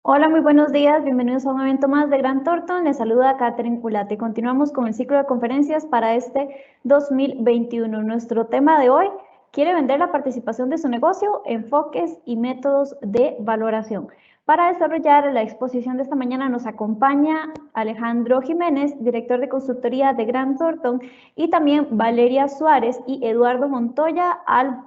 Hola, muy buenos días. Bienvenidos a un evento más de Grant Thornton. Les saluda Catherine Culate. Continuamos con el ciclo de conferencias para este 2021. Nuestro tema de hoy: ¿quiere vender la participación de su negocio? Enfoques y métodos de valoración. Para desarrollar la exposición de esta mañana nos acompaña Alejandro Jiménez, director de consultoría de Grant Thornton, y también Valeria Suárez y Eduardo Montoya,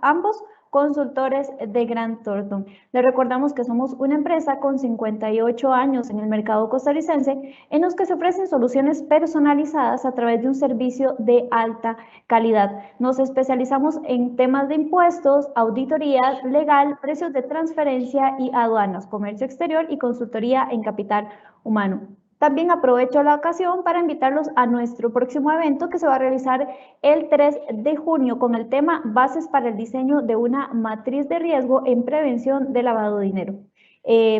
ambos consultores de Grant Thornton. Les recordamos que somos una empresa con 58 años en el mercado costarricense, en los que se ofrecen soluciones personalizadas a través de un servicio de alta calidad. Nos especializamos en temas de impuestos, auditoría legal, precios de transferencia y aduanas, comercio exterior y consultoría en capital humano. También aprovecho la ocasión para invitarlos a nuestro próximo evento, que se va a realizar el 3 de junio con el tema Bases para el diseño de una matriz de riesgo en prevención de lavado de dinero.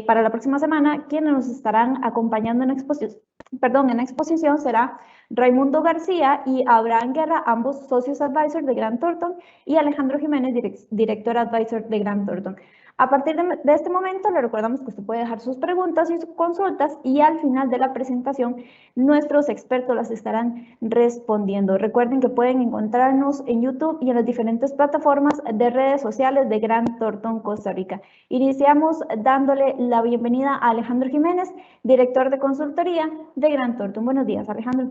Para la próxima semana, quienes nos estarán acompañando en la exposición será Raimundo García y Abraham Guerra, ambos socios advisors de Grant Thornton, y Alejandro Jiménez, director advisor de Grant Thornton. A partir de este momento, le recordamos que usted puede dejar sus preguntas y sus consultas, y al final de la presentación nuestros expertos las estarán respondiendo. Recuerden que pueden encontrarnos en YouTube y en las diferentes plataformas de redes sociales de Grant Thornton Costa Rica. Iniciamos dándole la bienvenida a Alejandro Jiménez, director de consultoría de Grant Thornton. Buenos días, Alejandro.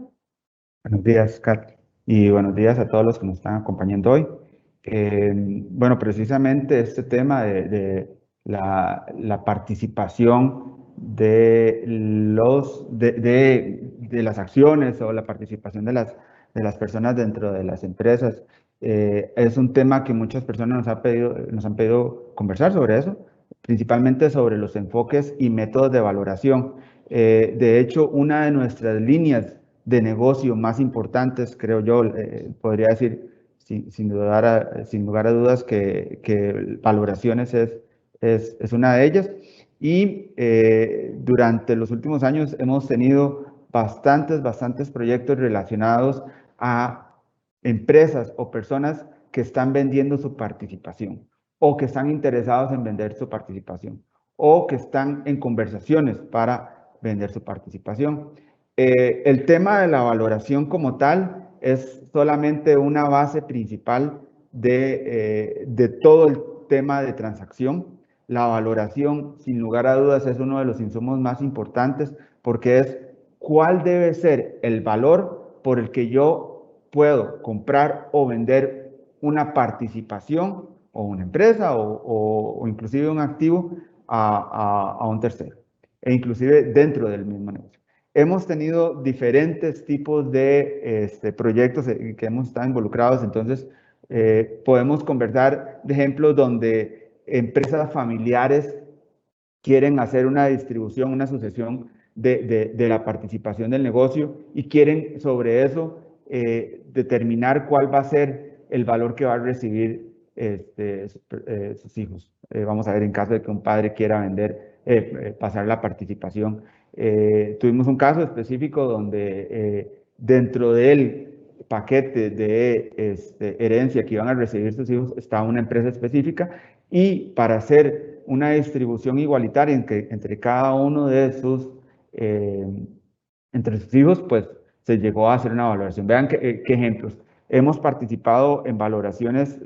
Buenos días, Kat, y buenos días a todos los que nos están acompañando hoy. Bueno, precisamente este tema de la participación de las acciones o la participación de las personas dentro de las empresas es un tema que muchas personas nos han pedido conversar sobre eso, principalmente sobre los enfoques y métodos de valoración. De hecho, una de nuestras líneas de negocio más importantes, creo yo, podría decir sin lugar a dudas que valoraciones es una de ellas. Y durante los últimos años hemos tenido bastantes proyectos relacionados a empresas o personas que están vendiendo su participación o que están interesados en vender su participación o que están en conversaciones para vender su participación. El tema de la valoración como tal es solamente una base principal de todo el tema de transacción. La valoración, sin lugar a dudas, es uno de los insumos más importantes porque es cuál debe ser el valor por el que yo puedo comprar o vender una participación o una empresa o inclusive un activo a un tercero, e inclusive dentro del mismo negocio. Hemos tenido diferentes tipos de proyectos que hemos estado involucrados, entonces podemos conversar de ejemplos donde empresas familiares quieren hacer una distribución, una sucesión de la participación del negocio y quieren sobre eso determinar cuál va a ser el valor que va a recibir sus hijos. Vamos a ver en caso de que un padre quiera pasar la participación. Tuvimos un caso específico donde dentro del paquete de herencia que iban a recibir sus hijos estaba una empresa específica, y para hacer una distribución igualitaria entre cada uno de entre sus hijos, pues se llegó a hacer una valoración. Vean qué ejemplos. Hemos participado en valoraciones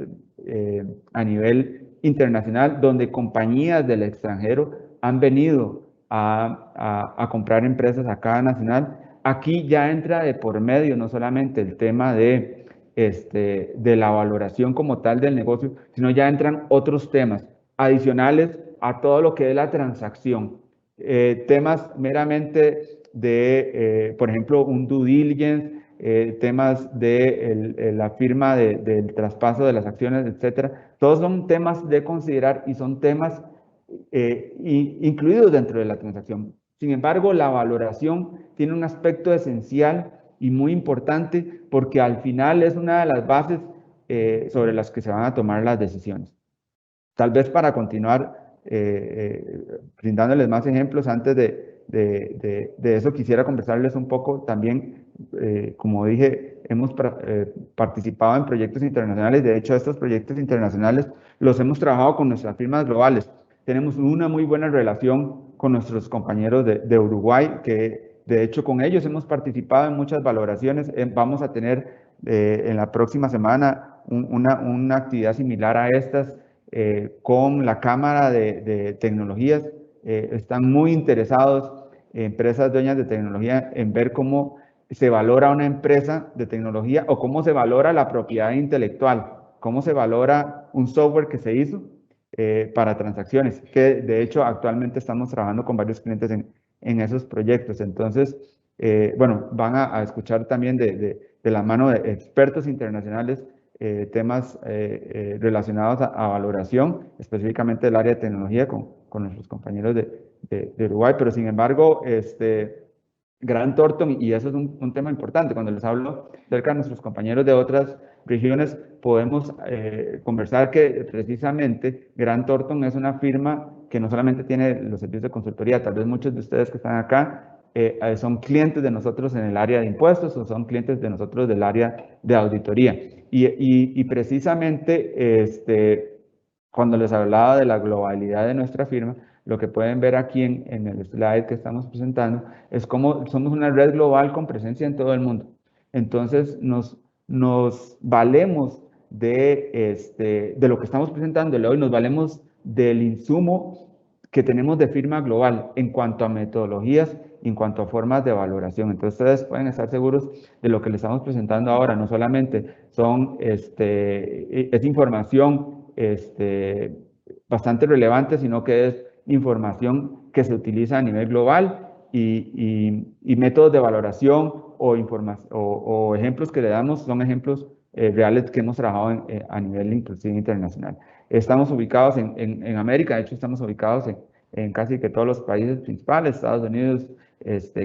a nivel internacional donde compañías del extranjero han venido a comprar empresas acá nacional. Aquí ya entra de por medio no solamente el tema de la valoración como tal del negocio, sino ya entran otros temas adicionales a todo lo que es la transacción. Temas meramente de, por ejemplo, un due diligence, temas de la firma del traspaso de las acciones, etcétera. Todos son temas de considerar y son temas incluidos dentro de la transacción. Sin embargo, la valoración tiene un aspecto esencial y muy importante porque al final es una de las bases sobre las que se van a tomar las decisiones. Tal vez para continuar brindándoles más ejemplos, antes de eso quisiera conversarles un poco también, como dije, hemos participado en proyectos internacionales. De hecho, estos proyectos internacionales los hemos trabajado con nuestras firmas globales. Tenemos una muy buena relación con nuestros compañeros de Uruguay, que de hecho con ellos hemos participado en muchas valoraciones. Vamos a tener en la próxima semana una actividad similar a estas con la Cámara de Tecnologías. Están muy interesados, empresas dueñas de tecnología, en ver cómo se valora una empresa de tecnología o cómo se valora la propiedad intelectual, cómo se valora un software que se hizo para transacciones, que de hecho actualmente estamos trabajando con varios clientes en esos proyectos. Entonces, bueno, van a escuchar también de la mano de expertos internacionales temas relacionados a valoración, específicamente del área de tecnología con nuestros compañeros de Uruguay, pero sin embargo, Grant Thornton, y eso es un tema importante, cuando les hablo acerca de nuestros compañeros de otras regiones, podemos conversar que precisamente Grant Thornton es una firma que no solamente tiene los servicios de consultoría, tal vez muchos de ustedes que están acá son clientes de nosotros en el área de impuestos o son clientes de nosotros del área de auditoría. Y precisamente cuando les hablaba de la globalidad de nuestra firma, lo que pueden ver aquí en el slide que estamos presentando es cómo somos una red global con presencia en todo el mundo. Entonces nos valemos de lo que estamos presentando hoy, nos valemos del insumo que tenemos de firma global en cuanto a metodologías y en cuanto a formas de valoración. Entonces ustedes pueden estar seguros de lo que les estamos presentando ahora. No solamente es información bastante relevante, sino que es información que se utiliza a nivel global y métodos de valoración o ejemplos que le damos son ejemplos reales que hemos trabajado a nivel inclusive internacional. Estamos ubicados en América, de hecho estamos ubicados en casi que todos los países principales, Estados Unidos,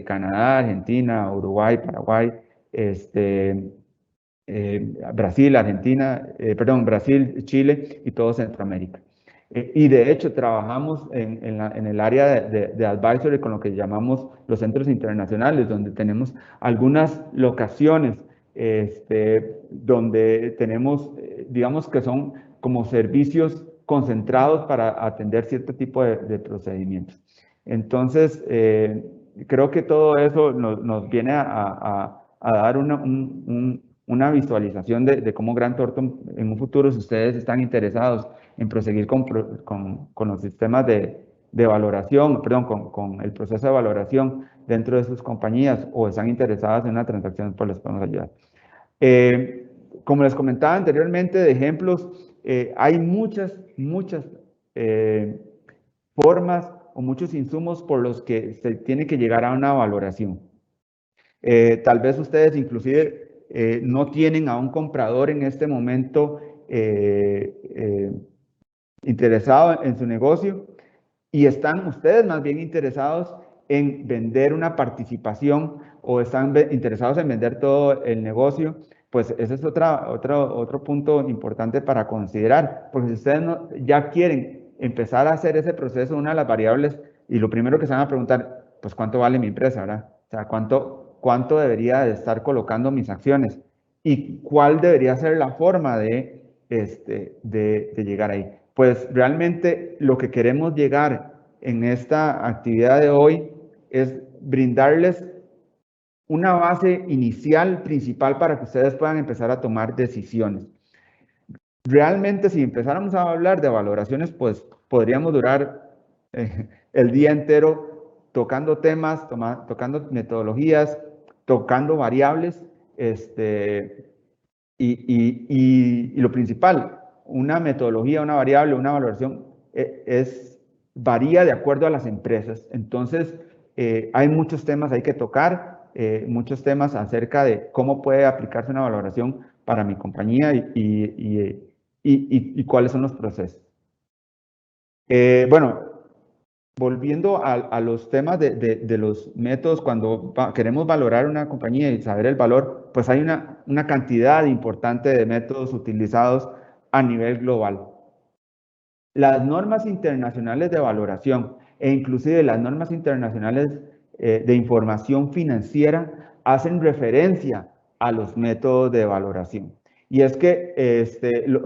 Canadá, Argentina, Uruguay, Paraguay, Brasil, Argentina, perdón, Brasil, Chile y todo Centroamérica. Y de hecho trabajamos en el área de advisory con lo que llamamos los centros internacionales, donde tenemos algunas locaciones donde tenemos, digamos que son como servicios concentrados para atender cierto tipo de procedimientos. Entonces, creo que todo eso nos viene a dar una visualización de cómo Grant Thornton en un futuro, si ustedes están interesados en proseguir con los sistemas de valoración, perdón, con el proceso de valoración dentro de sus compañías o están interesadas en una transacción, pues les podemos ayudar. Como les comentaba anteriormente, de ejemplos, hay muchas formas o muchos insumos por los que se tiene que llegar a una valoración. Tal vez ustedes inclusive no tienen a un comprador en este momento interesado en su negocio y están ustedes más bien interesados en vender una participación o están interesados en vender todo el negocio, pues ese es otro punto importante para considerar, porque si ustedes ya quieren empezar a hacer ese proceso, una de las variables, y lo primero que se van a preguntar, pues ¿cuánto vale mi empresa, verdad? O sea, ¿cuánto debería de estar colocando mis acciones? ¿Y cuál debería ser la forma de llegar ahí? Pues realmente lo que queremos llegar en esta actividad de hoy es brindarles una base inicial principal para que ustedes puedan empezar a tomar decisiones. Realmente, si empezáramos a hablar de valoraciones, pues podríamos durar el día entero tocando temas, tocando metodologías, tocando variables, y lo principal, una metodología, una variable, una valoración varía de acuerdo a las empresas. Entonces, hay muchos temas hay que tocar, muchos temas acerca de cómo puede aplicarse una valoración para mi compañía y cuáles son los procesos. Bueno, volviendo a los temas de los métodos, cuando queremos valorar una compañía y saber el valor, pues hay una cantidad importante de métodos utilizados a nivel global. Las normas internacionales de valoración e inclusive las normas internacionales de información financiera hacen referencia a los métodos de valoración. Y es que,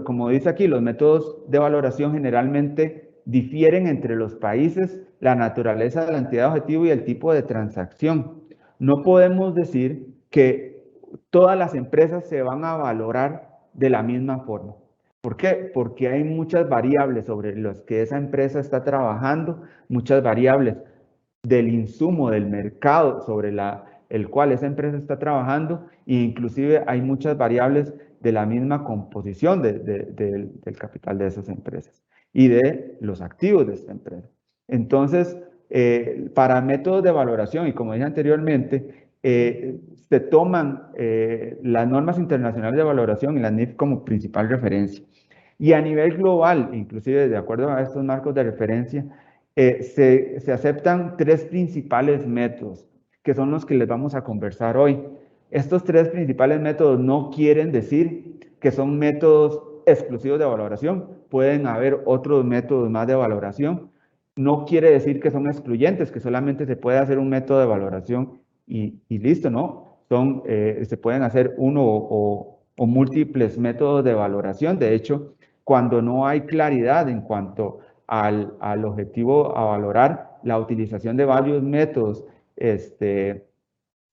como dice aquí, los métodos de valoración generalmente difieren entre los países la naturaleza de la entidad objetivo y el tipo de transacción. No podemos decir que todas las empresas se van a valorar de la misma forma. ¿Por qué? Porque hay muchas variables sobre las que esa empresa está trabajando, muchas variables del insumo del mercado sobre el cual esa empresa está trabajando, e inclusive hay muchas variables de la misma composición del capital de esas empresas y de los activos de esta empresa. Entonces, para métodos de valoración, y como dije anteriormente, se toman las normas internacionales de valoración y la NIF como principal referencia. Y a nivel global, inclusive de acuerdo a estos marcos de referencia, se aceptan 3 principales métodos, que son los que les vamos a conversar hoy. Estos 3 principales métodos no quieren decir que son métodos exclusivos de valoración, pueden haber otros métodos más de valoración. No quiere decir que son excluyentes, que solamente se puede hacer un método de valoración y listo, ¿no? Se pueden hacer uno o múltiples métodos de valoración. De hecho, cuando no hay claridad en cuanto al objetivo a valorar, la utilización de varios métodos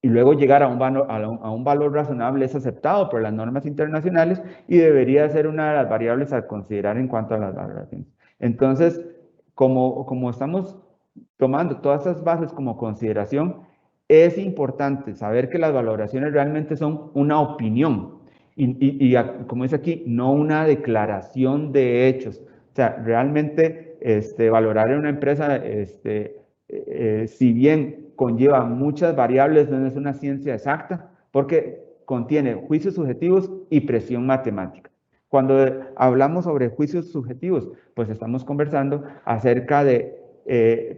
y luego llegar a un valor razonable es aceptado por las normas internacionales y debería ser una de las variables a considerar en cuanto a las valoraciones. Entonces, como estamos tomando todas esas bases como consideración, es importante saber que las valoraciones realmente son una opinión y como dice aquí, no una declaración de hechos. O sea, realmente valorar en una empresa, si bien conlleva muchas variables, no es una ciencia exacta, porque contiene juicios subjetivos y presión matemática. Cuando hablamos sobre juicios subjetivos, pues estamos conversando acerca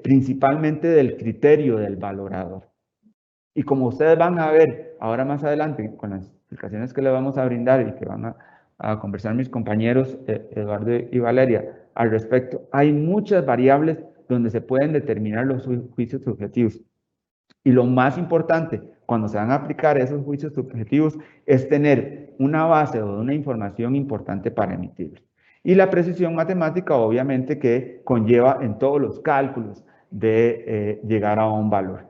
principalmente del criterio del valorador. Y como ustedes van a ver ahora más adelante con las explicaciones que le vamos a brindar y que van a conversar mis compañeros Eduardo y Valeria al respecto, hay muchas variables donde se pueden determinar los juicios subjetivos. Y lo más importante cuando se van a aplicar esos juicios subjetivos es tener una base o una información importante para emitirlos. Y la precisión matemática obviamente que conlleva en todos los cálculos de llegar a un valor.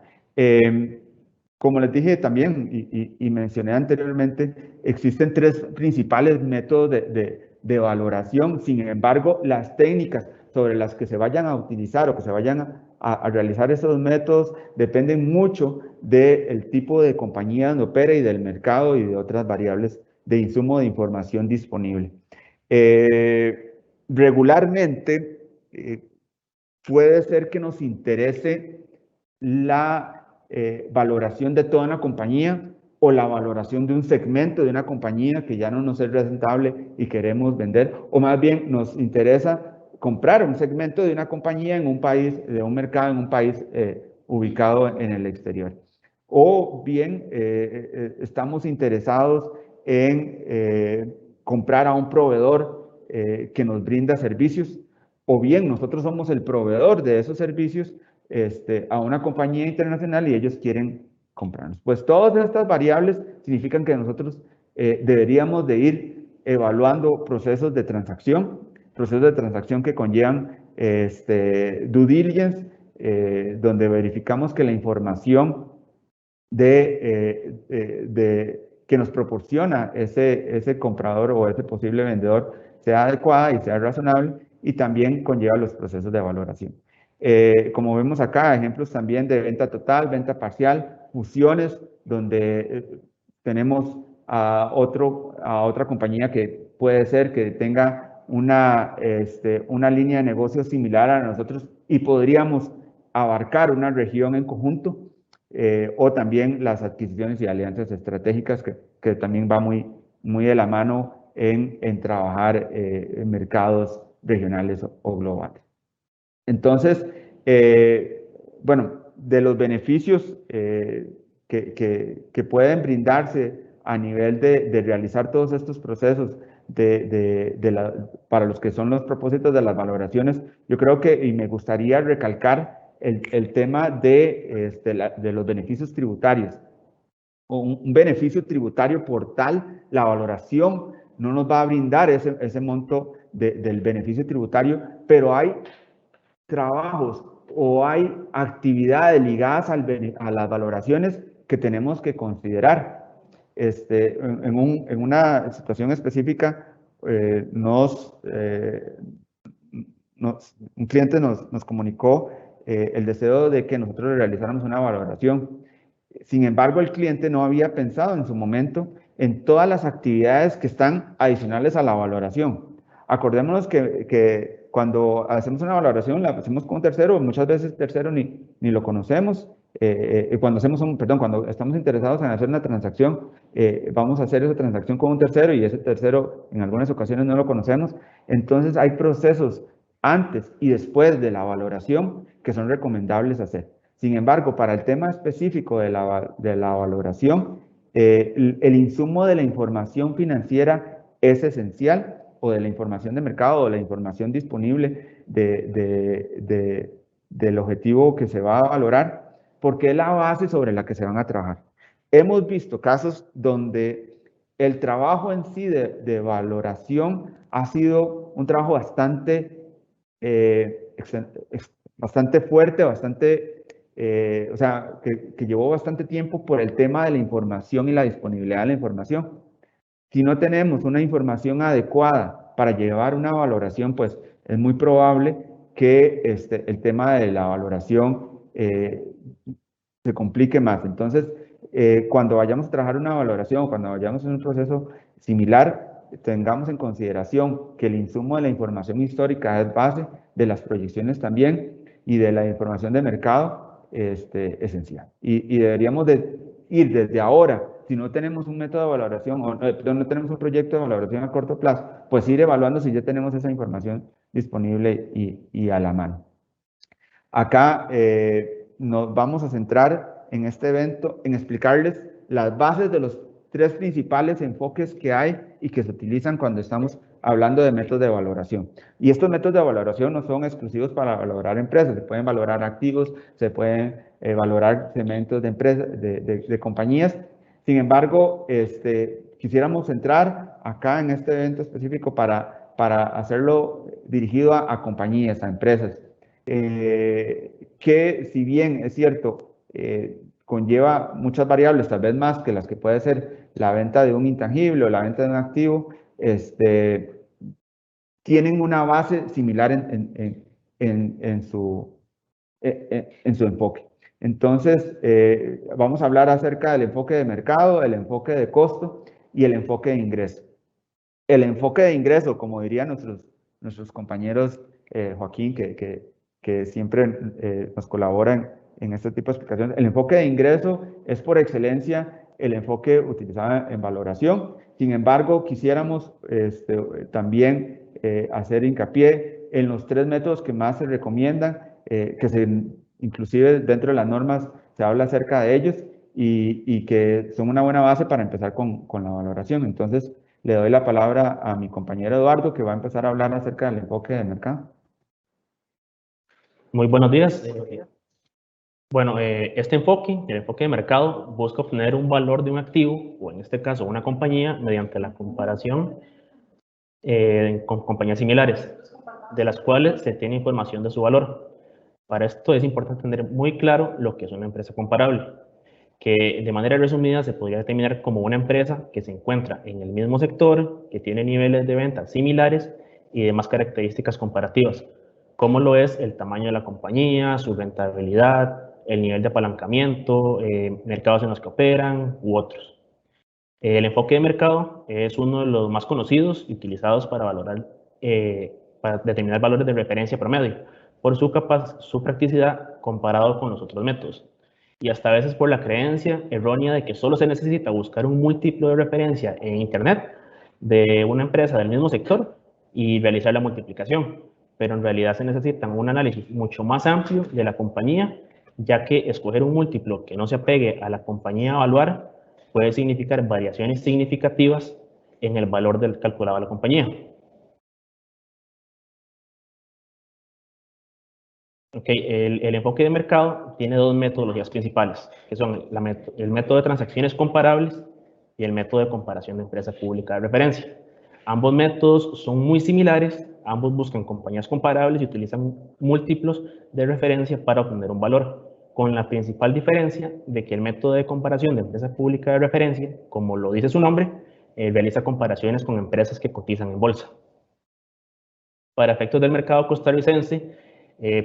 Como les dije también y mencioné anteriormente, existen 3 principales métodos de valoración. Sin embargo, las técnicas sobre las que se vayan a utilizar o que se vayan a realizar esos métodos dependen mucho del tipo de compañía donde opera y del mercado y de otras variables de insumo de información disponible. Regularmente puede ser que nos interese la valoración de toda una compañía o la valoración de un segmento de una compañía que ya no nos es rentable y queremos vender, o más bien nos interesa comprar un segmento de una compañía en un país, de un mercado en un país ubicado en el exterior. O bien estamos interesados en comprar a un proveedor que nos brinda servicios, o bien nosotros somos el proveedor de esos servicios a una compañía internacional y ellos quieren comprarnos. Pues todas estas variables significan que nosotros deberíamos de ir evaluando procesos de transacción que conllevan due diligence, donde verificamos que la información que nos proporciona ese comprador o ese posible vendedor sea adecuada y sea razonable, y también conlleva los procesos de valoración. Como vemos acá, ejemplos también de venta total, venta parcial, fusiones, donde tenemos a otra compañía que puede ser que tenga una línea de negocio similar a nosotros y podríamos abarcar una región en conjunto, o también las adquisiciones y alianzas estratégicas que también va muy de la mano en trabajar en mercados regionales o globales. Entonces, bueno, de los beneficios que pueden brindarse a nivel de realizar todos estos procesos para los que son los propósitos de las valoraciones, yo creo que, y me gustaría recalcar el tema de los beneficios tributarios. Un beneficio tributario por tal, la valoración no nos va a brindar ese monto del beneficio tributario, pero hay trabajos o hay actividades ligadas a las valoraciones que tenemos que considerar. En una situación específica, un cliente nos comunicó el deseo de que nosotros realizáramos una valoración. Sin embargo, el cliente no había pensado en su momento en todas las actividades que están adicionales a la valoración. Acordémonos que cuando hacemos una valoración la hacemos con un tercero, muchas veces tercero ni lo conocemos. Cuando estamos interesados en hacer una transacción, vamos a hacer esa transacción con un tercero y ese tercero en algunas ocasiones no lo conocemos. Entonces hay procesos antes y después de la valoración que son recomendables hacer. Sin embargo, para el tema específico de la valoración, el insumo de la información financiera es esencial, o de la información de mercado, o de la información disponible del objetivo que se va a valorar, porque es la base sobre la que se van a trabajar. Hemos visto casos donde el trabajo en sí de valoración ha sido un trabajo bastante fuerte, o sea, que llevó bastante tiempo por el tema de la información y la disponibilidad de la información. Si no tenemos una información adecuada para llevar una valoración, pues es muy probable que el tema de la valoración se complique más. Entonces, cuando vayamos a trabajar una valoración, cuando vayamos en un proceso similar, tengamos en consideración que el insumo de la información histórica es base de las proyecciones también y de la información de mercado esencial. Y deberíamos de ir desde ahora, si no tenemos un método de valoración, o no tenemos un proyecto de valoración a corto plazo, pues ir evaluando si ya tenemos esa información disponible y a la mano. Acá nos vamos a centrar en este evento en explicarles las bases de los 3 principales enfoques que hay y que se utilizan cuando estamos hablando de métodos de valoración. Y estos métodos de valoración no son exclusivos para valorar empresas, se pueden valorar activos, se pueden valorar segmentos de empresas, de compañías. Sin embargo, quisiéramos centrar acá en este evento específico para hacerlo dirigido a compañías, a empresas, que si bien es cierto, conlleva muchas variables, tal vez más que las que puede ser la venta de un intangible o la venta de un activo, tienen una base similar en su enfoque. Entonces, vamos a hablar acerca del enfoque de mercado, el enfoque de costo y el enfoque de ingreso. El enfoque de ingreso, como dirían nuestros compañeros, Joaquín, que siempre nos colaboran en este tipo de explicaciones, el enfoque de ingreso es por excelencia el enfoque utilizado en valoración. Sin embargo, quisiéramos también hacer hincapié en los 3 métodos que más se recomiendan, inclusive dentro de las normas se habla acerca de ellos y que son una buena base para empezar con la valoración. Entonces, le doy la palabra a mi compañero Eduardo, que va a empezar a hablar acerca del enfoque de mercado. Muy buenos días. Bueno, este enfoque, el enfoque de mercado, busca obtener un valor de un activo, o en este caso una compañía, mediante la comparación con compañías similares, de las cuales se tiene información de su valor. Para esto es importante tener muy claro lo que es una empresa comparable, que de manera resumida se podría determinar como una empresa que se encuentra en el mismo sector, que tiene niveles de venta similares y demás características comparativas, como lo es el tamaño de la compañía, su rentabilidad, el nivel de apalancamiento, mercados en los que operan u otros. El enfoque de mercado es uno de los más conocidos y utilizados para valorar, para determinar valores de referencia promedio, por su practicidad comparado con los otros métodos. Y hasta a veces por la creencia errónea de que solo se necesita buscar un múltiplo de referencia en Internet de una empresa del mismo sector y realizar la multiplicación. Pero en realidad se necesita un análisis mucho más amplio de la compañía, ya que escoger un múltiplo que no se apegue a la compañía a evaluar puede significar variaciones significativas en el valor del calculado de la compañía. El enfoque de mercado tiene 2 metodologías principales, que son el método de transacciones comparables y el método de comparación de empresa pública de referencia. Ambos métodos son muy similares ambos buscan compañías comparables y utilizan múltiplos de referencia para obtener un valor, con la principal diferencia de que el método de comparación de empresa pública de referencia, como lo dice su nombre, realiza comparaciones con empresas que cotizan en bolsa. Para efectos del mercado costarricense,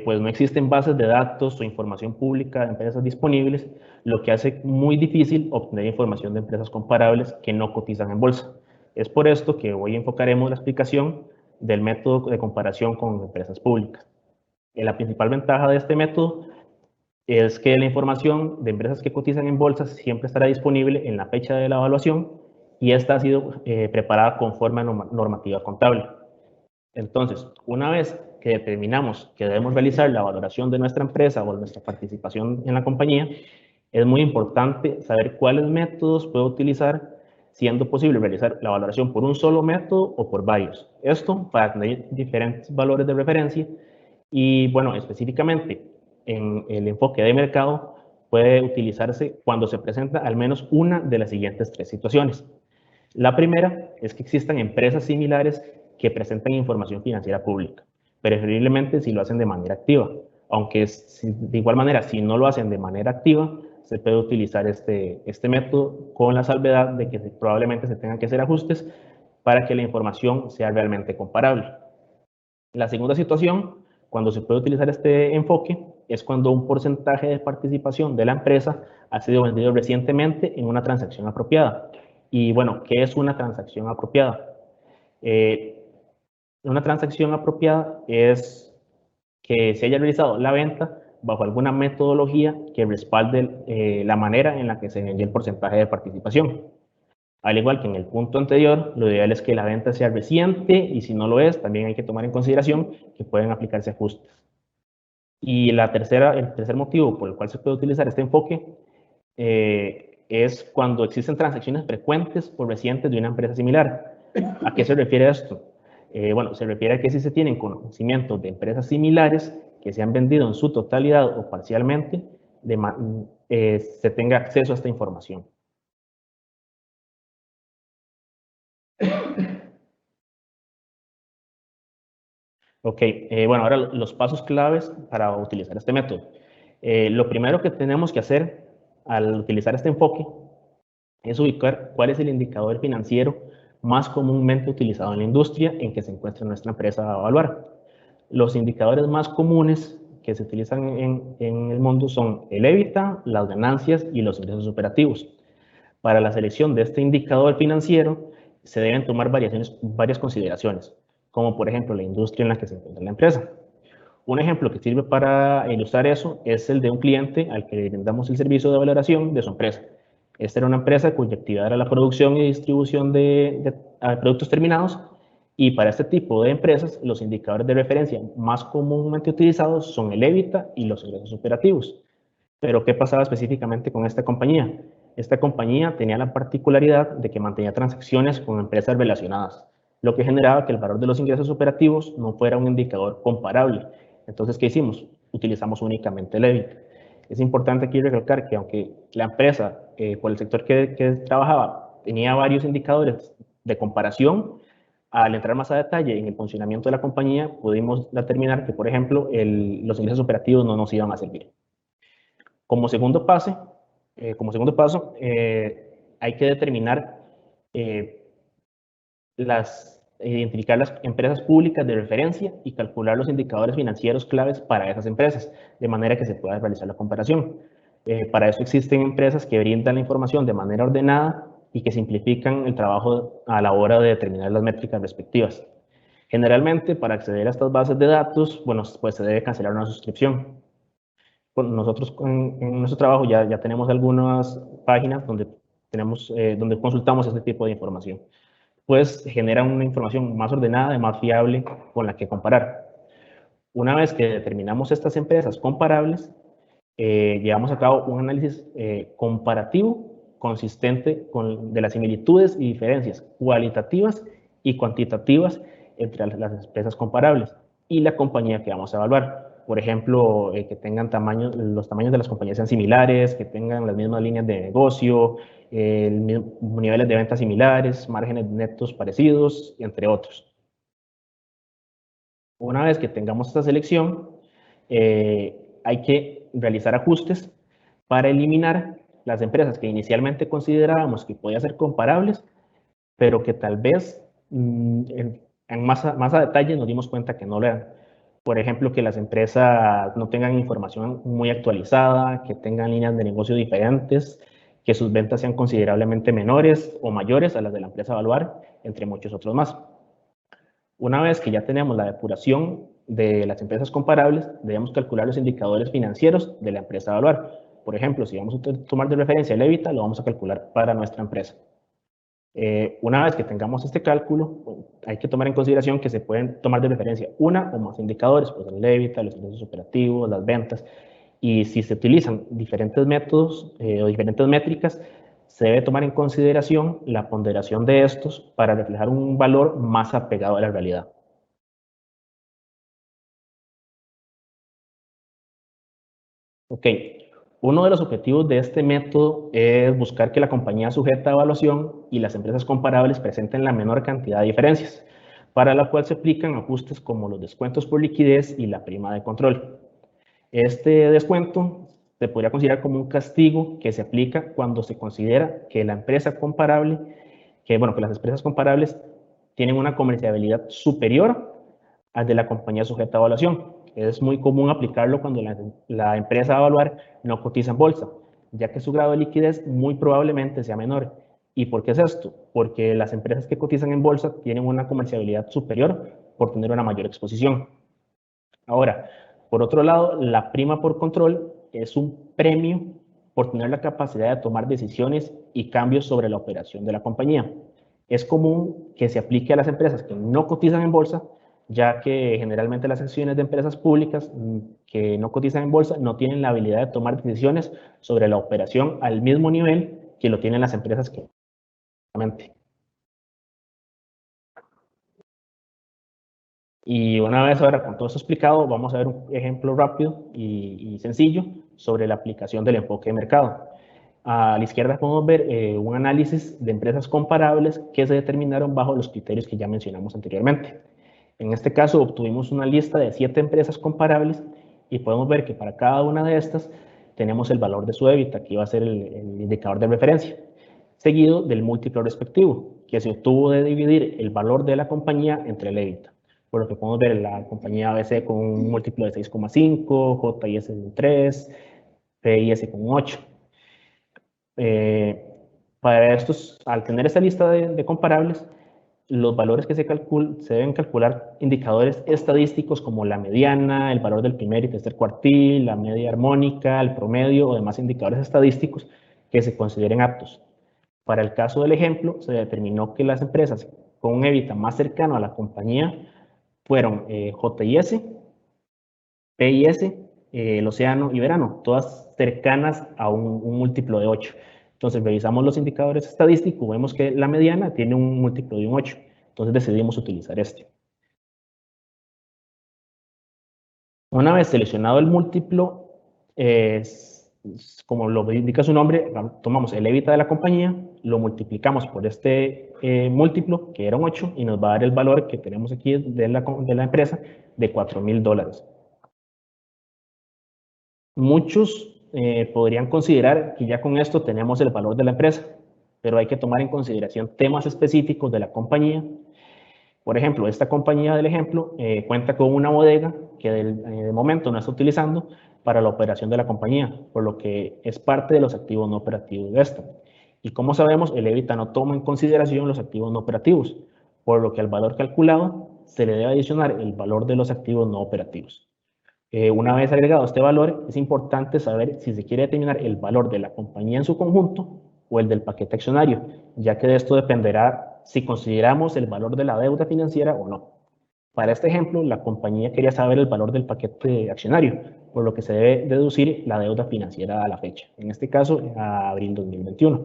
pues no existen bases de datos o información pública de empresas disponibles, lo que hace muy difícil obtener información de empresas comparables que no cotizan en bolsa. Es por esto que hoy enfocaremos la explicación del método de comparación con empresas públicas. La principal ventaja de este método es que la información de empresas que cotizan en bolsa siempre estará disponible en la fecha de la evaluación y esta ha sido preparada conforme a normativa contable. Entonces, una vez que determinamos que debemos realizar la valoración de nuestra empresa o nuestra participación en la compañía, es muy importante saber cuáles métodos puedo utilizar, siendo posible realizar la valoración por un solo método o por varios. Esto para tener diferentes valores de referencia y, bueno, específicamente en el enfoque de mercado puede utilizarse cuando se presenta al menos una de las siguientes tres situaciones. La primera es que existan empresas similares que presenten información financiera pública, preferiblemente si lo hacen de manera activa, aunque de igual manera si no lo hacen de manera activa, se puede utilizar este método con la salvedad de que probablemente se tengan que hacer ajustes para que la información sea realmente comparable. La segunda situación, cuando se puede utilizar este enfoque, es cuando un porcentaje de participación de la empresa ha sido vendido recientemente en una transacción apropiada. Y bueno, ¿qué es una transacción apropiada? Una transacción apropiada es que se haya realizado la venta bajo alguna metodología que respalde la manera en la que se vendió el porcentaje de participación. Al igual que en el punto anterior, lo ideal es que la venta sea reciente y si no lo es, también hay que tomar en consideración que pueden aplicarse ajustes. Y el tercer motivo por el cual se puede utilizar este enfoque es cuando existen transacciones frecuentes o recientes de una empresa similar. ¿A qué se refiere esto? Bueno, se refiere a que si se tienen conocimientos de empresas similares que se han vendido en su totalidad o parcialmente, se tenga acceso a esta información. Ok, bueno, ahora los pasos claves para utilizar este método. Lo primero que tenemos que hacer al utilizar este enfoque es ubicar cuál es el indicador financiero más comúnmente utilizado en la industria en que se encuentra nuestra empresa a evaluar. Los indicadores más comunes que se utilizan en el mundo son el EBITDA, las ganancias y los ingresos operativos. Para la selección de este indicador financiero se deben tomar varias consideraciones, como por ejemplo la industria en la que se encuentra la empresa. Un ejemplo que sirve para ilustrar eso es el de un cliente al que le brindamos el servicio de valoración de su empresa. Esta era una empresa cuya actividad era la producción y distribución de productos terminados, y para este tipo de empresas los indicadores de referencia más comúnmente utilizados son el EBITDA y los ingresos operativos. Pero ¿qué pasaba específicamente con esta compañía? Esta compañía tenía la particularidad de que mantenía transacciones con empresas relacionadas, lo que generaba que el valor de los ingresos operativos no fuera un indicador comparable. Entonces, ¿qué hicimos? Utilizamos únicamente el EBITDA. Es importante aquí recalcar que aunque la empresa, por el sector que trabajaba, tenía varios indicadores de comparación, al entrar más a detalle en el funcionamiento de la compañía, pudimos determinar que, por ejemplo, los ingresos operativos no nos iban a servir. Como segundo paso, hay que determinar, identificar las empresas públicas de referencia y calcular los indicadores financieros claves para esas empresas, de manera que se pueda realizar la comparación. Para eso existen empresas que brindan la información de manera ordenada y que simplifican el trabajo a la hora de determinar las métricas respectivas. Generalmente, para acceder a estas bases de datos, bueno, pues se debe cancelar una suscripción. Nosotros en nuestro trabajo ya tenemos algunas páginas donde consultamos este tipo de información. Pues genera una información más ordenada y más fiable con la que comparar. Una vez que determinamos estas empresas comparables, llevamos a cabo un análisis comparativo consistente de las similitudes y diferencias cualitativas y cuantitativas entre las empresas comparables y la compañía que vamos a evaluar. Por ejemplo, que tengan los tamaños de las compañías sean similares, que tengan las mismas líneas de negocio, niveles de ventas similares, márgenes netos parecidos, entre otros. Una vez que tengamos esta selección, hay que realizar ajustes para eliminar las empresas que inicialmente considerábamos que podían ser comparables, pero que tal vez más a detalle nos dimos cuenta que no lo eran. Por ejemplo, que las empresas no tengan información muy actualizada, que tengan líneas de negocio diferentes, que sus ventas sean considerablemente menores o mayores a las de la empresa a evaluar, entre muchos otros más. Una vez que ya tenemos la depuración de las empresas comparables, debemos calcular los indicadores financieros de la empresa a evaluar. Por ejemplo, si vamos a tomar de referencia el EBITDA, lo vamos a calcular para nuestra empresa. Una vez que tengamos este cálculo, hay que tomar en consideración que se pueden tomar de referencia una o más indicadores, pues el EBITDA, los ingresos operativos, las ventas, y si se utilizan diferentes métodos o diferentes métricas, se debe tomar en consideración la ponderación de estos para reflejar un valor más apegado a la realidad. Ok, uno de los objetivos de este método es buscar que la compañía sujeta a evaluación y las empresas comparables presenten la menor cantidad de diferencias, para la cual se aplican ajustes como los descuentos por liquidez y la prima de control. Este descuento se podría considerar como un castigo que se aplica cuando se considera que la empresa comparable, que las empresas comparables tienen una comerciabilidad superior al de la compañía sujeta a evaluación. Es muy común aplicarlo cuando la empresa a evaluar no cotiza en bolsa, ya que su grado de liquidez muy probablemente sea menor. ¿Y por qué es esto? Porque las empresas que cotizan en bolsa tienen una comerciabilidad superior por tener una mayor exposición. Ahora, por otro lado, la prima por control es un premio por tener la capacidad de tomar decisiones y cambios sobre la operación de la compañía. Es común que se aplique a las empresas que no cotizan en bolsa, ya que generalmente las acciones de empresas públicas que no cotizan en bolsa no tienen la habilidad de tomar decisiones sobre la operación al mismo nivel que lo tienen las empresas que Y una vez ahora con todo esto explicado, vamos a ver un ejemplo rápido y sencillo sobre la aplicación del enfoque de mercado. A la izquierda podemos ver un análisis de empresas comparables que se determinaron bajo los criterios que ya mencionamos anteriormente. En este caso obtuvimos una lista de 7 empresas comparables y podemos ver que para cada una de estas tenemos el valor de su EBITDA, que iba a ser el indicador de referencia, seguido del múltiplo respectivo, que se obtuvo de dividir el valor de la compañía entre el EBITDA. Por lo que podemos ver la compañía ABC con un múltiplo de 6,5, JIS de 3, PIS con 8. Para estos, al tener esta lista de comparables, los valores que se deben calcular indicadores estadísticos como la mediana, el valor del primer y tercer cuartil, la media armónica, el promedio o demás indicadores estadísticos que se consideren aptos. Para el caso del ejemplo, se determinó que las empresas con un EBITDA más cercano a la compañía fueron JIS, PIS, el Océano y Verano, todas cercanas a un múltiplo de 8. Entonces revisamos los indicadores estadísticos, vemos que la mediana tiene un múltiplo de un 8. Entonces decidimos utilizar este. Una vez seleccionado el múltiplo, como lo indica su nombre, tomamos el EBITDA de la compañía, lo multiplicamos por este múltiplo, que era un 8, y nos va a dar el valor que tenemos aquí de la empresa de $4,000. Muchos podrían considerar que ya con esto tenemos el valor de la empresa, pero hay que tomar en consideración temas específicos de la compañía. Por ejemplo, esta compañía del ejemplo cuenta con una bodega que de momento no está utilizando para la operación de la compañía, por lo que es parte de los activos no operativos de esta. Y como sabemos, el EBITDA no toma en consideración los activos no operativos, por lo que al valor calculado se le debe adicionar el valor de los activos no operativos. Una vez agregado este valor, es importante saber si se quiere determinar el valor de la compañía en su conjunto o el del paquete accionario, ya que de esto dependerá si consideramos el valor de la deuda financiera o no. Para este ejemplo, la compañía quería saber el valor del paquete accionario, por lo que se debe deducir la deuda financiera a la fecha, en este caso a abril 2021.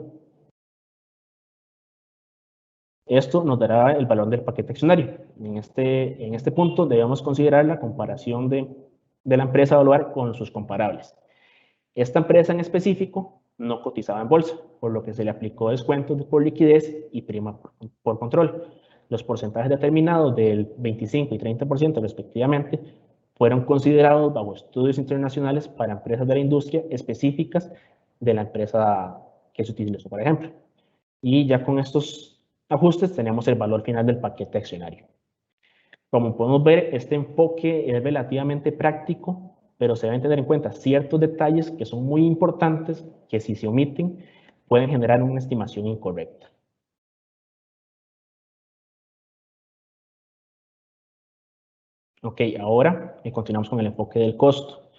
Esto nos dará el valor del paquete accionario. En este punto debemos considerar la comparación de la empresa a evaluar con sus comparables. Esta empresa en específico no cotizaba en bolsa, por lo que se le aplicó descuentos por liquidez y prima por control. los porcentajes determinados del 25 y 30% respectivamente fueron considerados bajo estudios internacionales para empresas de la industria específicas de la empresa que se utilizó, por ejemplo. Y ya con estos ajustes tenemos el valor final del paquete accionario. Como podemos ver, este enfoque es relativamente práctico, pero se deben tener en cuenta ciertos detalles que son muy importantes, que si se omiten pueden generar una estimación incorrecta. Ok, ahora continuamos con el enfoque del costo.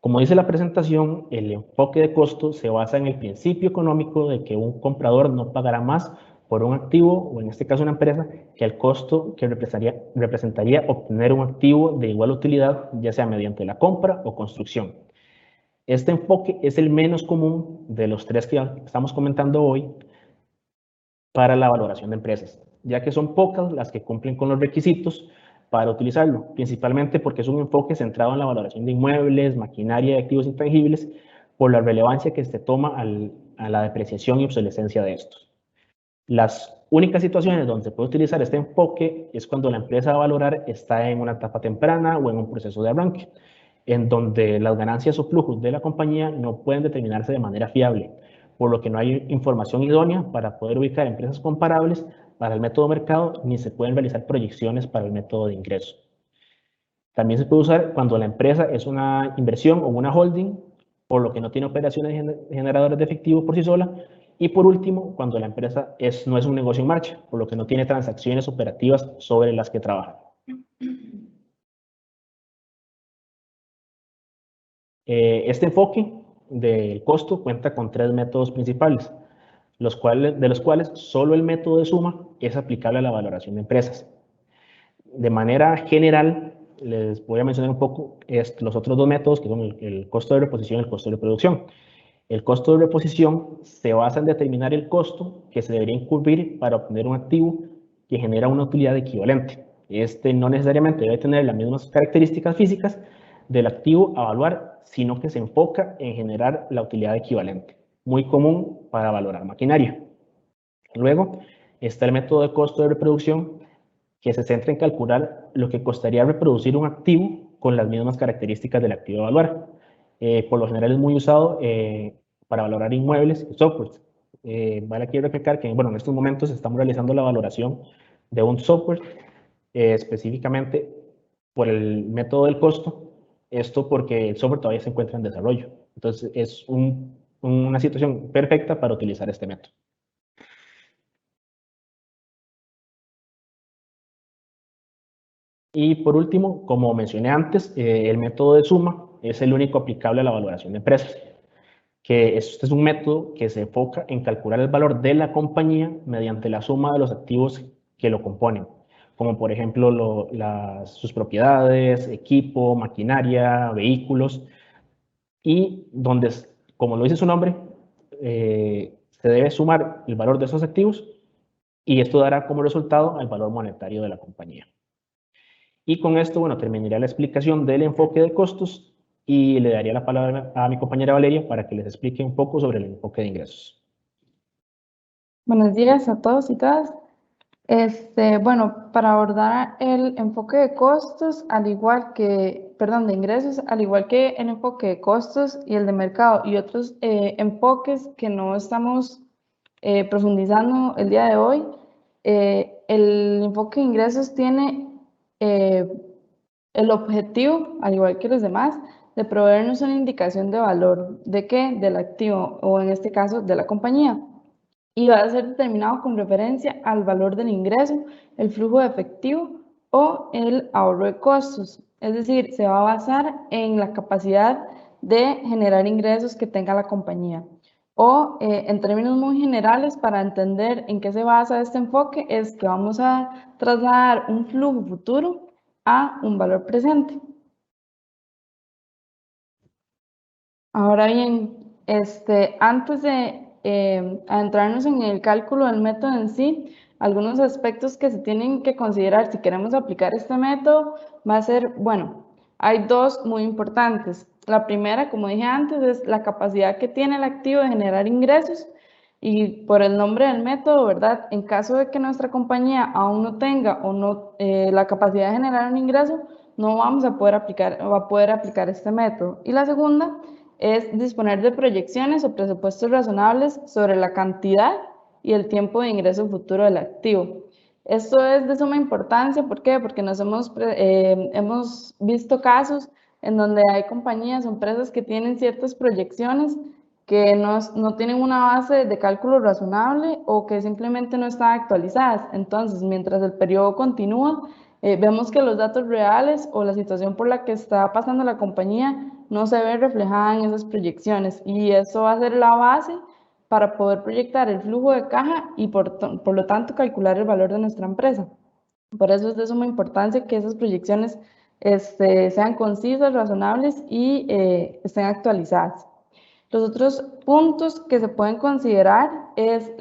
Como dice la presentación, el enfoque de costo se basa en el principio económico de que un comprador no pagará más por un activo, o en este caso una empresa, que el costo que representaría obtener un activo de igual utilidad, ya sea mediante la compra o construcción. Este enfoque es el menos común de los tres que estamos comentando hoy para la valoración de empresas, ya que son pocas las que cumplen con los requisitos para utilizarlo, principalmente porque es un enfoque centrado en la valoración de inmuebles, maquinaria y activos intangibles, por la relevancia que se toma a la depreciación y obsolescencia de estos. Las únicas situaciones donde se puede utilizar este enfoque es cuando la empresa a valorar está en una etapa temprana o en un proceso de arranque, en donde las ganancias o flujos de la compañía no pueden determinarse de manera fiable, por lo que no hay información idónea para poder ubicar empresas comparables para el método mercado, ni se pueden realizar proyecciones para el método de ingreso. También se puede usar cuando la empresa es una inversión o una holding, por lo que no tiene operaciones generadoras de efectivo por sí sola. Y por último, cuando la empresa no es un negocio en marcha, por lo que no tiene transacciones operativas sobre las que trabaja. Este enfoque del costo cuenta con tres métodos principales, de los cuales solo el método de suma es aplicable a la valoración de empresas. De manera general, les voy a mencionar un poco los otros dos métodos, que son el costo de reposición y el costo de producción. El costo de reposición se basa en determinar el costo que se debería incurrir para obtener un activo que genera una utilidad equivalente. Este no necesariamente debe tener las mismas características físicas del activo a evaluar, sino que se enfoca en generar la utilidad equivalente, muy común para valorar maquinaria. Luego está el método de costo de reproducción, que se centra en calcular lo que costaría reproducir un activo con las mismas características del activo a evaluar. Por lo general es muy usado para valorar inmuebles y software. Vale aquí recalcar que bueno, en estos momentos estamos realizando la valoración de un software específicamente por el método del costo. Esto porque el software todavía se encuentra en desarrollo. Entonces es una situación perfecta para utilizar este método. Y por último, como mencioné antes, el método de suma es el único aplicable a la valoración de empresas, que este es un método que se enfoca en calcular el valor de la compañía mediante la suma de los activos que lo componen, como por ejemplo sus propiedades, equipo, maquinaria, vehículos, y donde, como lo dice su nombre, se debe sumar el valor de esos activos y esto dará como resultado el valor monetario de la compañía. Y con esto, bueno, terminaría la explicación del enfoque de costos y le daría la palabra a mi compañera Valeria para que les explique un poco sobre el enfoque de ingresos. Buenos días a todos y todas. Bueno, para abordar el enfoque de costos, de ingresos, al igual que el enfoque de costos y el de mercado y otros enfoques que no estamos profundizando el día de hoy, el enfoque de ingresos tiene el objetivo, al igual que los demás, de proveernos una indicación de valor. ¿De qué? Del activo, o en este caso, de la compañía. Y va a ser determinado con referencia al valor del ingreso, el flujo de efectivo o el ahorro de costos. Es decir, se va a basar en la capacidad de generar ingresos que tenga la compañía. O en términos muy generales, para entender en qué se basa este enfoque, es que vamos a trasladar un flujo futuro a un valor presente. Ahora bien, antes de adentrarnos en el cálculo del método en sí, algunos aspectos que se tienen que considerar si queremos aplicar este método va a ser, bueno, hay dos muy importantes. La primera, como dije antes, es la capacidad que tiene el activo de generar ingresos Y por el nombre del método, ¿verdad? En caso de que nuestra compañía aún no tenga o no la capacidad de generar un ingreso, no vamos a poder aplicar este método. Y la segunda es disponer de proyecciones o presupuestos razonables sobre la cantidad y el tiempo de ingreso futuro del activo. Esto es de suma importancia, ¿por qué? Porque hemos visto casos en donde hay compañías o empresas que tienen ciertas proyecciones que no tienen una base de cálculo razonable o que simplemente no están actualizadas. Entonces, mientras el periodo continúa, vemos que los datos reales o la situación por la que está pasando la compañía no se ve reflejada en esas proyecciones, y eso va a ser la base para poder proyectar el flujo de caja y por lo tanto calcular el valor de nuestra empresa. Por eso es de suma importancia que esas proyecciones sean concisas, razonables y estén actualizadas. Los otros puntos que se pueden considerar es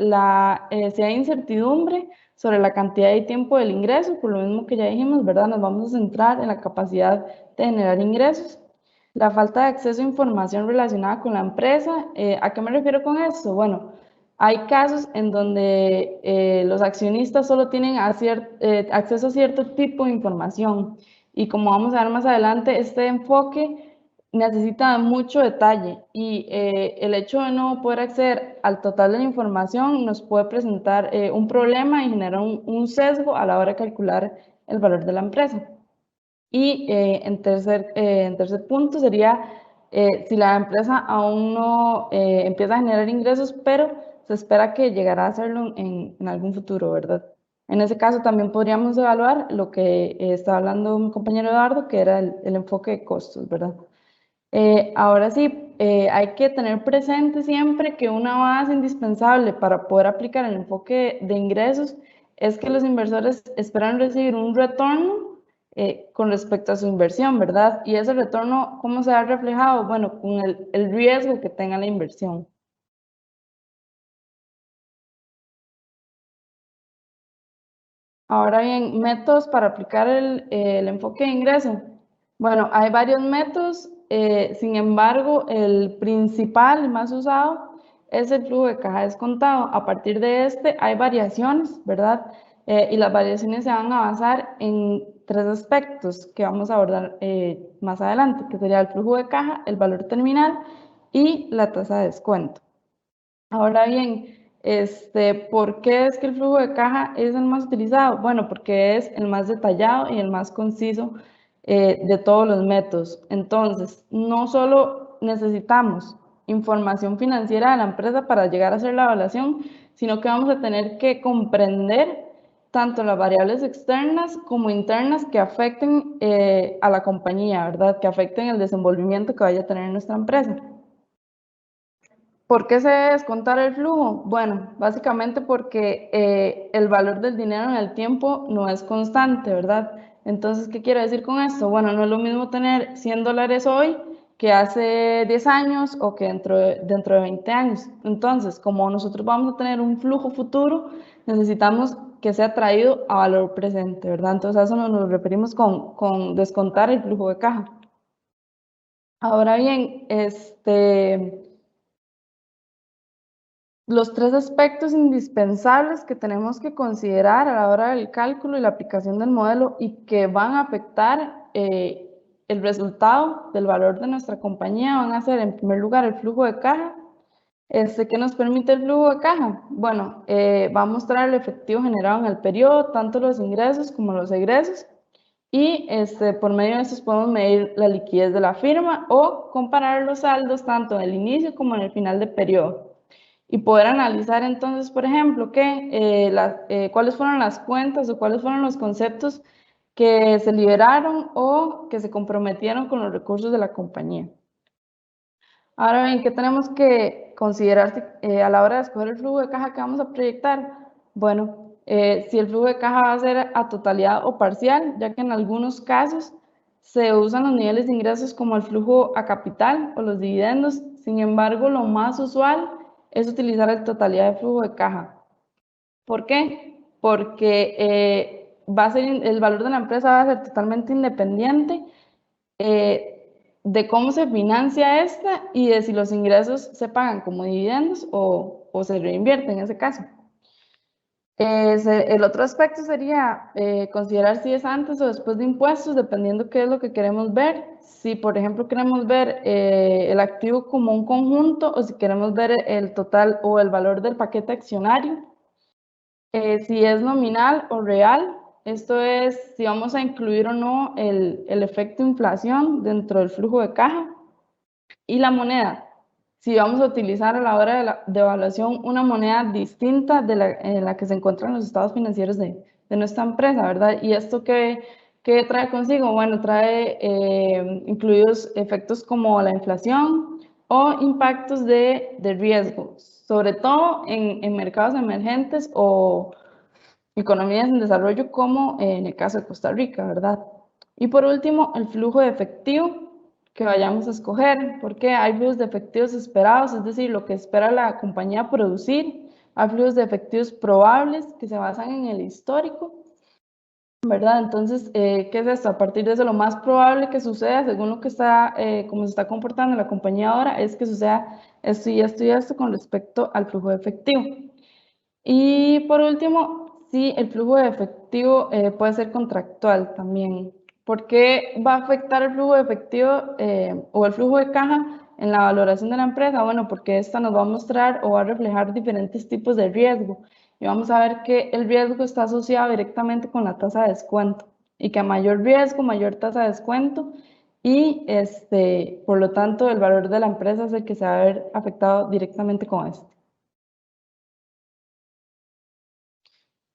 si hay incertidumbre sobre la cantidad y tiempo del ingreso, por lo mismo que ya dijimos, ¿verdad? Nos vamos a centrar en la capacidad de generar ingresos. La falta de acceso a información relacionada con la empresa. ¿A qué me refiero con eso? Bueno, hay casos en donde los accionistas solo tienen acceso a cierto tipo de información, y como vamos a ver más adelante, este enfoque necesita mucho detalle, y el hecho de no poder acceder al total de la información nos puede presentar un problema y generar un sesgo a la hora de calcular el valor de la empresa. Y en tercer punto sería si la empresa aún no empieza a generar ingresos, pero se espera que llegará a hacerlo en algún futuro, ¿verdad? En ese caso también podríamos evaluar lo que está hablando mi compañero Eduardo, que era el enfoque de costos, ¿verdad? Ahora sí, hay que tener presente siempre que una base indispensable para poder aplicar el enfoque de ingresos es que los inversores esperan recibir un retorno con respecto a su inversión, ¿verdad? Y ese retorno, ¿cómo se ha reflejado? Bueno, con el riesgo que tenga la inversión. Ahora bien, métodos para aplicar el enfoque de ingreso. Bueno, hay varios métodos, sin embargo, el principal, más usado, es el flujo de caja descontado. A partir de este hay variaciones, ¿verdad? Y las variaciones se van a basar en tres aspectos que vamos a abordar más adelante, que sería el flujo de caja, el valor terminal y la tasa de descuento. Ahora bien, ¿por qué es que el flujo de caja es el más utilizado? Bueno, porque es el más detallado y el más conciso de todos los métodos. Entonces, no solo necesitamos información financiera de la empresa para llegar a hacer la evaluación, sino que vamos a tener que comprender tanto las variables externas como internas que afecten a la compañía, ¿verdad? Que afecten el desenvolvimiento que vaya a tener nuestra empresa. ¿Por qué se debe descontar el flujo? Bueno, básicamente porque el valor del dinero en el tiempo no es constante, ¿verdad? Entonces, ¿qué quiero decir con esto? Bueno, no es lo mismo tener $100 hoy que hace 10 años o que dentro de 20 años. Entonces, como nosotros vamos a tener un flujo futuro, necesitamos que sea traído a valor presente, ¿verdad? Entonces, a eso nos referimos con descontar el flujo de caja. Ahora bien, los tres aspectos indispensables que tenemos que considerar a la hora del cálculo y la aplicación del modelo y que van a afectar el resultado del valor de nuestra compañía van a ser, en primer lugar, el flujo de caja. ¿Qué nos permite el flujo de caja? Bueno, va a mostrar el efectivo generado en el periodo, tanto los ingresos como los egresos, y por medio de estos podemos medir la liquidez de la firma o comparar los saldos tanto en el inicio como en el final del periodo. Y poder analizar entonces, por ejemplo, cuáles fueron las cuentas o cuáles fueron los conceptos que se liberaron o que se comprometieron con los recursos de la compañía. Ahora bien, ¿qué tenemos que considerar a la hora de escoger el flujo de caja que vamos a proyectar? Bueno, si el flujo de caja va a ser a totalidad o parcial, ya que en algunos casos se usan los niveles de ingresos como el flujo a capital o los dividendos. Sin embargo, lo más usual es utilizar la totalidad de flujo de caja. ¿Por qué? Porque el valor de la empresa va a ser totalmente independiente de cómo se financia esta y de si los ingresos se pagan como dividendos o o se reinvierte en ese caso. El otro aspecto sería considerar si es antes o después de impuestos, dependiendo qué es lo que queremos ver. Si, por ejemplo, queremos ver el activo como un conjunto o si queremos ver el total o el valor del paquete accionario. Si es nominal o real, esto es si vamos a incluir o no el efecto inflación dentro del flujo de caja. Y la moneda, si vamos a utilizar a la hora de evaluación una moneda distinta en la que se encuentran los estados financieros de nuestra empresa, ¿verdad? ¿Y esto qué trae consigo? Bueno, trae incluidos efectos como la inflación o impactos de riesgo, sobre todo en mercados emergentes o economías en desarrollo como en el caso de Costa Rica, ¿verdad? Y por último, el flujo de efectivo que vayamos a escoger, porque hay flujos de efectivos esperados, es decir, lo que espera la compañía producir, hay flujos de efectivos probables que se basan en el histórico, ¿verdad? Entonces, ¿qué es esto? A partir de eso, lo más probable que suceda, según lo que está, cómo se está comportando la compañía ahora, es que suceda esto y esto y esto con respecto al flujo de efectivo. Y por último, sí, el flujo de efectivo puede ser contractual también. ¿Por qué va a afectar el flujo de efectivo o el flujo de caja en la valoración de la empresa? Bueno, porque esta nos va a mostrar o va a reflejar diferentes tipos de riesgo. Y vamos a ver que el riesgo está asociado directamente con la tasa de descuento. Y que a mayor riesgo, mayor tasa de descuento. Y por lo tanto, el valor de la empresa es el que se va a ver afectado directamente con esto.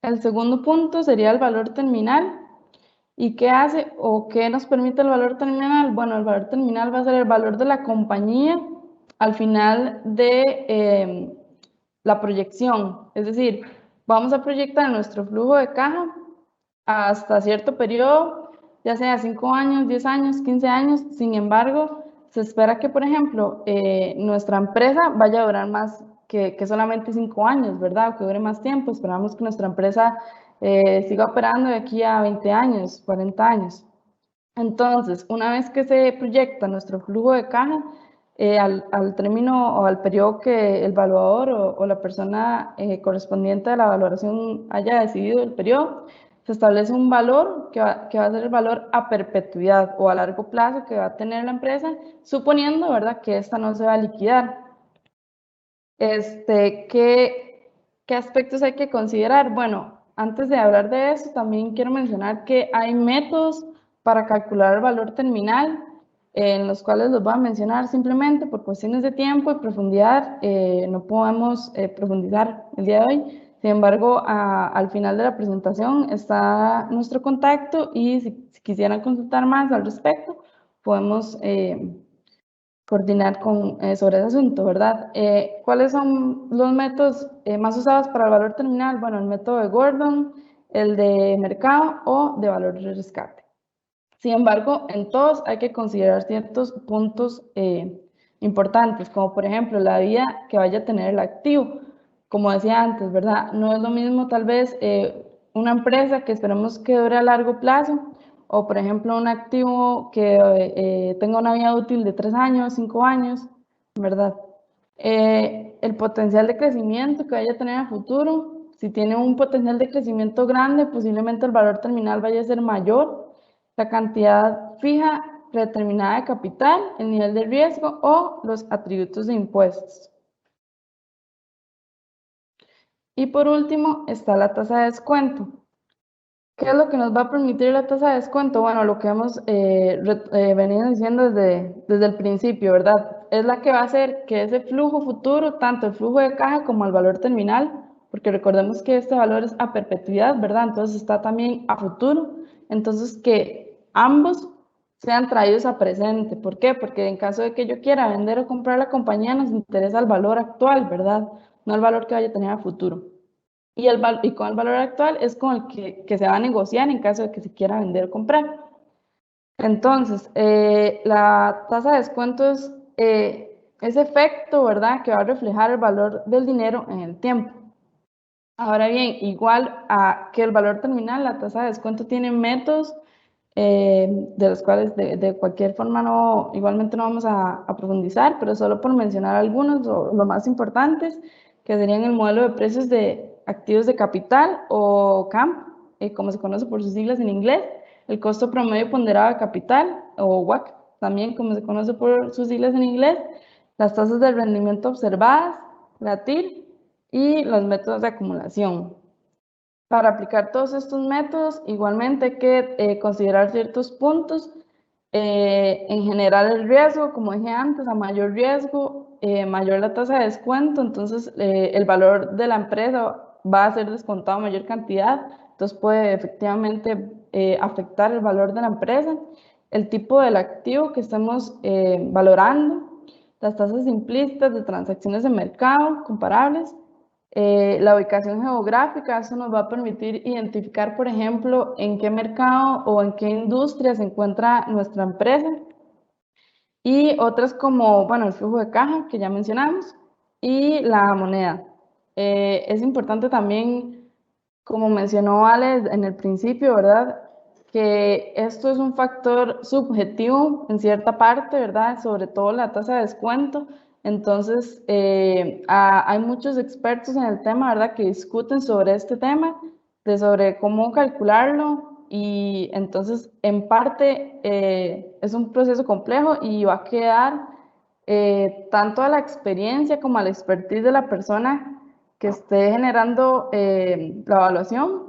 El segundo punto sería el valor terminal. ¿Y qué hace o qué nos permite el valor terminal? Bueno, el valor terminal va a ser el valor de la compañía al final de la proyección. Es decir, vamos a proyectar nuestro flujo de caja hasta cierto periodo, ya sea 5 años, 10 años, 15 años. Sin embargo, se espera que, por ejemplo, nuestra empresa vaya a durar más que solamente 5 años, ¿verdad? O que dure más tiempo. Esperamos que nuestra empresa siga operando de aquí a 20 años, 40 años. Entonces, una vez que se proyecta nuestro flujo de caja, al término o al periodo que el evaluador o la persona correspondiente a la valoración haya decidido el periodo, se establece un valor que va a ser el valor a perpetuidad o a largo plazo que va a tener la empresa, suponiendo, ¿verdad?, que esta no se va a liquidar. ¿Qué aspectos hay que considerar? Bueno, antes de hablar de eso, también quiero mencionar que hay métodos para calcular el valor terminal, en los cuales los voy a mencionar simplemente por cuestiones de tiempo y profundidad. No podemos profundizar el día de hoy. Sin embargo, al final de la presentación está nuestro contacto y si quisieran consultar más al respecto, podemos coordinar sobre ese asunto, ¿verdad? ¿Cuáles son los métodos más usados para el valor terminal? Bueno, el método de Gordon, el de mercado o de valor de rescate. Sin embargo, en todos hay que considerar ciertos puntos importantes, como por ejemplo la vida que vaya a tener el activo. Como decía antes, ¿verdad? No es lo mismo tal vez una empresa que esperemos que dure a largo plazo o por ejemplo un activo que tenga una vida útil de 3 años, 5 años, ¿verdad? El potencial de crecimiento que vaya a tener a futuro, si tiene un potencial de crecimiento grande, posiblemente el valor terminal vaya a ser mayor, la cantidad fija predeterminada de capital, el nivel de riesgo o los atributos de impuestos. Y por último está la tasa de descuento. ¿Qué es lo que nos va a permitir la tasa de descuento? Bueno, lo que hemos venido diciendo desde el principio, ¿verdad? Es la que va a hacer que ese flujo futuro, tanto el flujo de caja como el valor terminal, porque recordemos que este valor es a perpetuidad, ¿verdad? Entonces está también a futuro. Entonces que ambos sean traídos a presente. ¿Por qué? Porque en caso de que yo quiera vender o comprar la compañía, nos interesa el valor actual, ¿verdad? No el valor que vaya a tener a futuro. Y con el valor actual es con el que se va a negociar en caso de que se quiera vender o comprar. Entonces, la tasa de descuento es ese efecto, ¿verdad?, que va a reflejar el valor del dinero en el tiempo. Ahora bien, igual a que el valor terminal, la tasa de descuento tiene métodos de los cuales de cualquier forma igualmente no vamos a profundizar, pero solo por mencionar algunos, lo más importantes, que serían el modelo de precios de activos de capital o CAMP, como se conoce por sus siglas en inglés, el costo promedio ponderado de capital o WACC, también como se conoce por sus siglas en inglés, las tasas de rendimiento observadas, la TIR, y los métodos de acumulación. Para aplicar todos estos métodos, igualmente hay que considerar ciertos puntos. En general el riesgo, como dije antes, a mayor riesgo, mayor la tasa de descuento, entonces el valor de la empresa va a ser descontado mayor cantidad, entonces puede efectivamente afectar el valor de la empresa, el tipo del activo que estamos valorando, las tasas implícitas de transacciones de mercado comparables, la ubicación geográfica, eso nos va a permitir identificar, por ejemplo, en qué mercado o en qué industria se encuentra nuestra empresa. Y otras como, bueno, el flujo de caja, que ya mencionamos, y la moneda. Es importante también, como mencionó Ale en el principio, ¿verdad?, que esto es un factor subjetivo en cierta parte, ¿verdad?, sobre todo la tasa de descuento. Entonces, hay muchos expertos en el tema, ¿verdad?, que discuten sobre este tema, sobre cómo calcularlo, y entonces, en parte, es un proceso complejo y va a quedar tanto a la experiencia como a la expertise de la persona que esté generando la evaluación.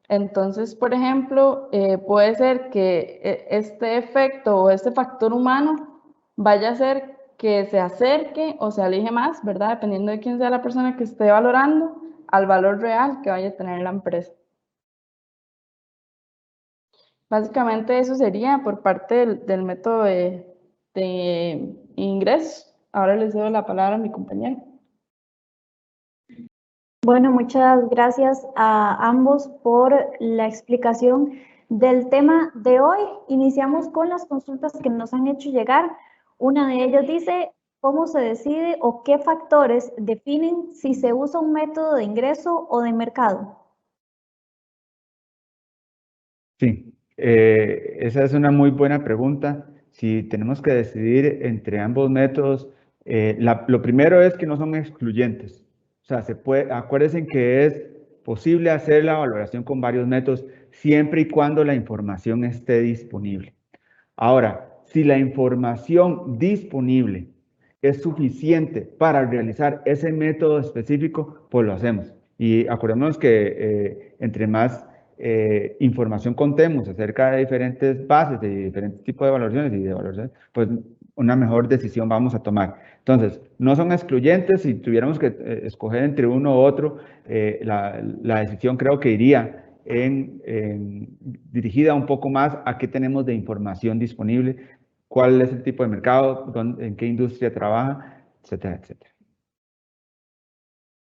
Entonces, por ejemplo, puede ser que este efecto o este factor humano vaya a hacer que se acerque o se aleje más, ¿verdad? Dependiendo de quién sea la persona que esté valorando, al valor real que vaya a tener la empresa. Básicamente eso sería por parte del método de ingresos. Ahora les doy la palabra a mi compañero. Bueno, muchas gracias a ambos por la explicación del tema de hoy. Iniciamos con las consultas que nos han hecho llegar. Una de ellas dice, ¿cómo se decide o qué factores definen si se usa un método de ingreso o de mercado? Sí, esa es una muy buena pregunta. Si tenemos que decidir entre ambos métodos, lo primero es que no son excluyentes. O sea, acuérdense que es posible hacer la valoración con varios métodos siempre y cuando la información esté disponible. Ahora, si la información disponible es suficiente para realizar ese método específico, pues lo hacemos. Y acordémonos que entre más información contemos acerca de diferentes bases, de diferentes tipos de valoraciones y de valoraciones, pues una mejor decisión vamos a tomar. Entonces, no son excluyentes. Si tuviéramos que escoger entre uno u otro, la decisión creo que iría dirigida un poco más a qué tenemos de información disponible, cuál es el tipo de mercado, en qué industria trabaja, etcétera, etcétera.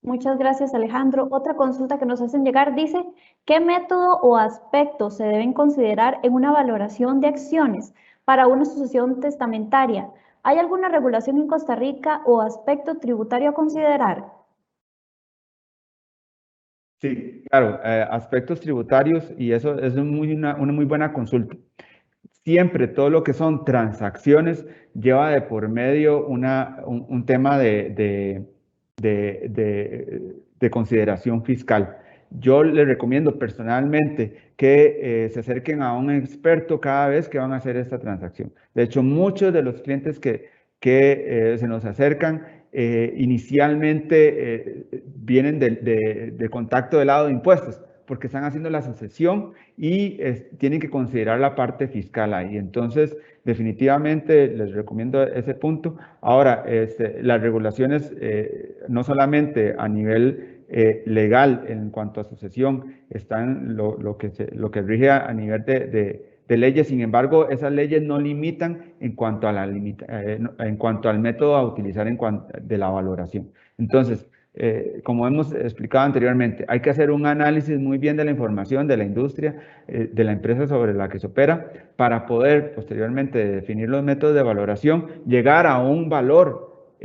Muchas gracias, Alejandro. Otra consulta que nos hacen llegar dice, ¿qué método o aspectos se deben considerar en una valoración de acciones para una sucesión testamentaria? ¿Hay alguna regulación en Costa Rica o aspecto tributario a considerar? Sí, claro, aspectos tributarios, y eso es una muy buena consulta. Siempre todo lo que son transacciones lleva de por medio un tema de consideración fiscal. Yo les recomiendo personalmente que se acerquen a un experto cada vez que van a hacer esta transacción. De hecho, muchos de los clientes que se nos acercan inicialmente vienen de contacto del lado de impuestos, porque están haciendo la sucesión y tienen que considerar la parte fiscal ahí. Entonces, definitivamente les recomiendo ese punto. Ahora, las regulaciones, no solamente a nivel legal en cuanto a sucesión, están lo que rige a nivel de leyes. Sin embargo, esas leyes no limitan en cuanto a en cuanto al método a utilizar de la valoración. Entonces, como hemos explicado anteriormente, hay que hacer un análisis muy bien de la información de la industria, de la empresa sobre la que se opera, para poder posteriormente definir los métodos de valoración, llegar a un valor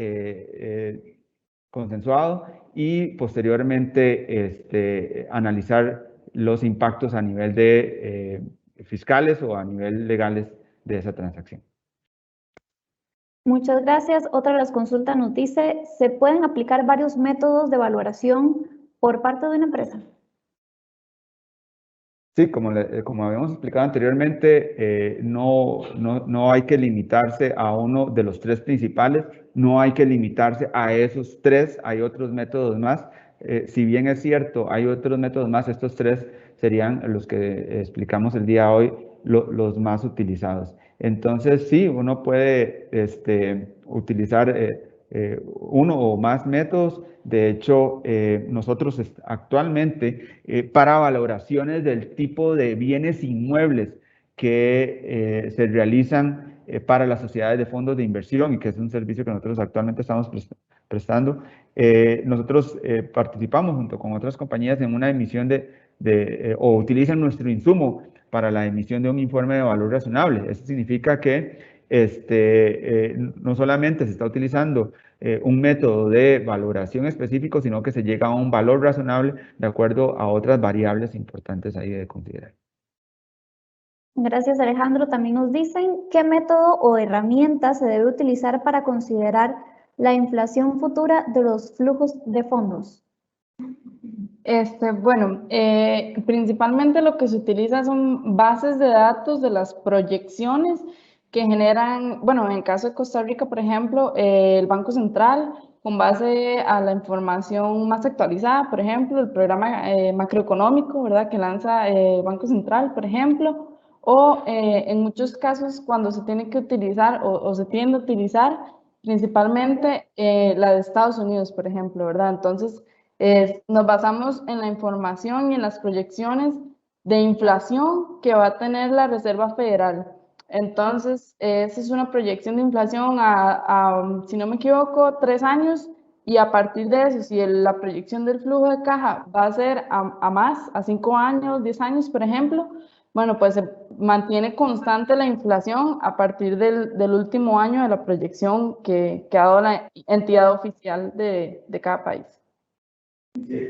consensuado y posteriormente analizar los impactos a nivel de fiscales o a nivel legales de esa transacción. Muchas gracias. Otra de las consultas nos dice, ¿se pueden aplicar varios métodos de valoración por parte de una empresa? Sí, como habíamos explicado anteriormente, no hay que limitarse a uno de los tres principales, no hay que limitarse a esos tres, hay otros métodos más. Si bien es cierto, hay otros métodos más, estos tres serían los que explicamos el día de hoy, los más utilizados. Entonces, sí, uno puede utilizar uno o más métodos. De hecho, nosotros actualmente, para valoraciones del tipo de bienes inmuebles que se realizan para las sociedades de fondos de inversión, y que es un servicio que nosotros actualmente estamos prestando, nosotros participamos junto con otras compañías en una emisión o utilizan nuestro insumo para la emisión de un informe de valor razonable. Eso significa que no solamente se está utilizando un método de valoración específico, sino que se llega a un valor razonable de acuerdo a otras variables importantes ahí de considerar. Gracias, Alejandro. También nos dicen qué método o herramienta se debe utilizar para considerar la inflación futura de los flujos de fondos. Bueno, principalmente lo que se utiliza son bases de datos de las proyecciones que generan, bueno, en el caso de Costa Rica, por ejemplo, el Banco Central, con base a la información más actualizada, por ejemplo, el programa macroeconómico, ¿verdad?, que lanza el Banco Central, por ejemplo, o en muchos casos cuando se tiene que utilizar o se tiende a utilizar principalmente la de Estados Unidos, por ejemplo, ¿verdad? Entonces, nos basamos en la información y en las proyecciones de inflación que va a tener la Reserva Federal. Entonces, esa es una proyección de inflación si no me equivoco, 3 años, y a partir de eso, si la proyección del flujo de caja va a ser a más, a 5 años, 10 años, por ejemplo, bueno, pues se mantiene constante la inflación a partir del último año de la proyección que ha dado la entidad oficial de cada país.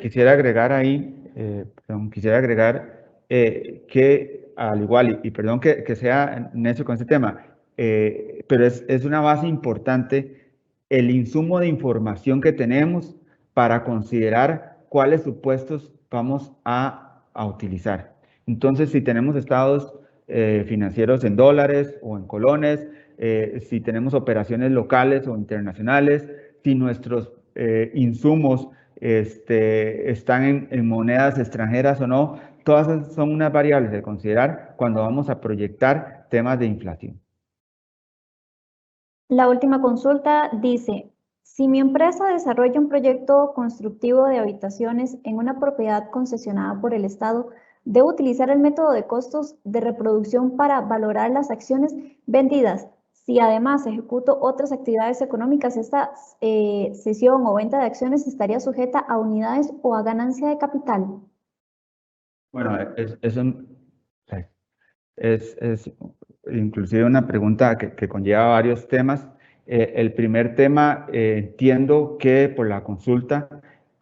Quisiera agregar ahí, que al igual, y perdón que sea necio con este tema, pero es una base importante el insumo de información que tenemos para considerar cuáles supuestos vamos a utilizar. Entonces, si tenemos estados financieros en dólares o en colones, si tenemos operaciones locales o internacionales, si nuestros insumos están en monedas extranjeras o no, todas esas son unas variables de considerar cuando vamos a proyectar temas de inflación. La última consulta dice, si mi empresa desarrolla un proyecto constructivo de habitaciones en una propiedad concesionada por el Estado, ¿debo utilizar el método de costos de reproducción para valorar las acciones vendidas? Si además ejecuto otras actividades económicas, esta cesión o venta de acciones estaría sujeta a unidades o a ganancia de capital. Bueno, es inclusive una pregunta que conlleva varios temas. El primer tema, entiendo que por la consulta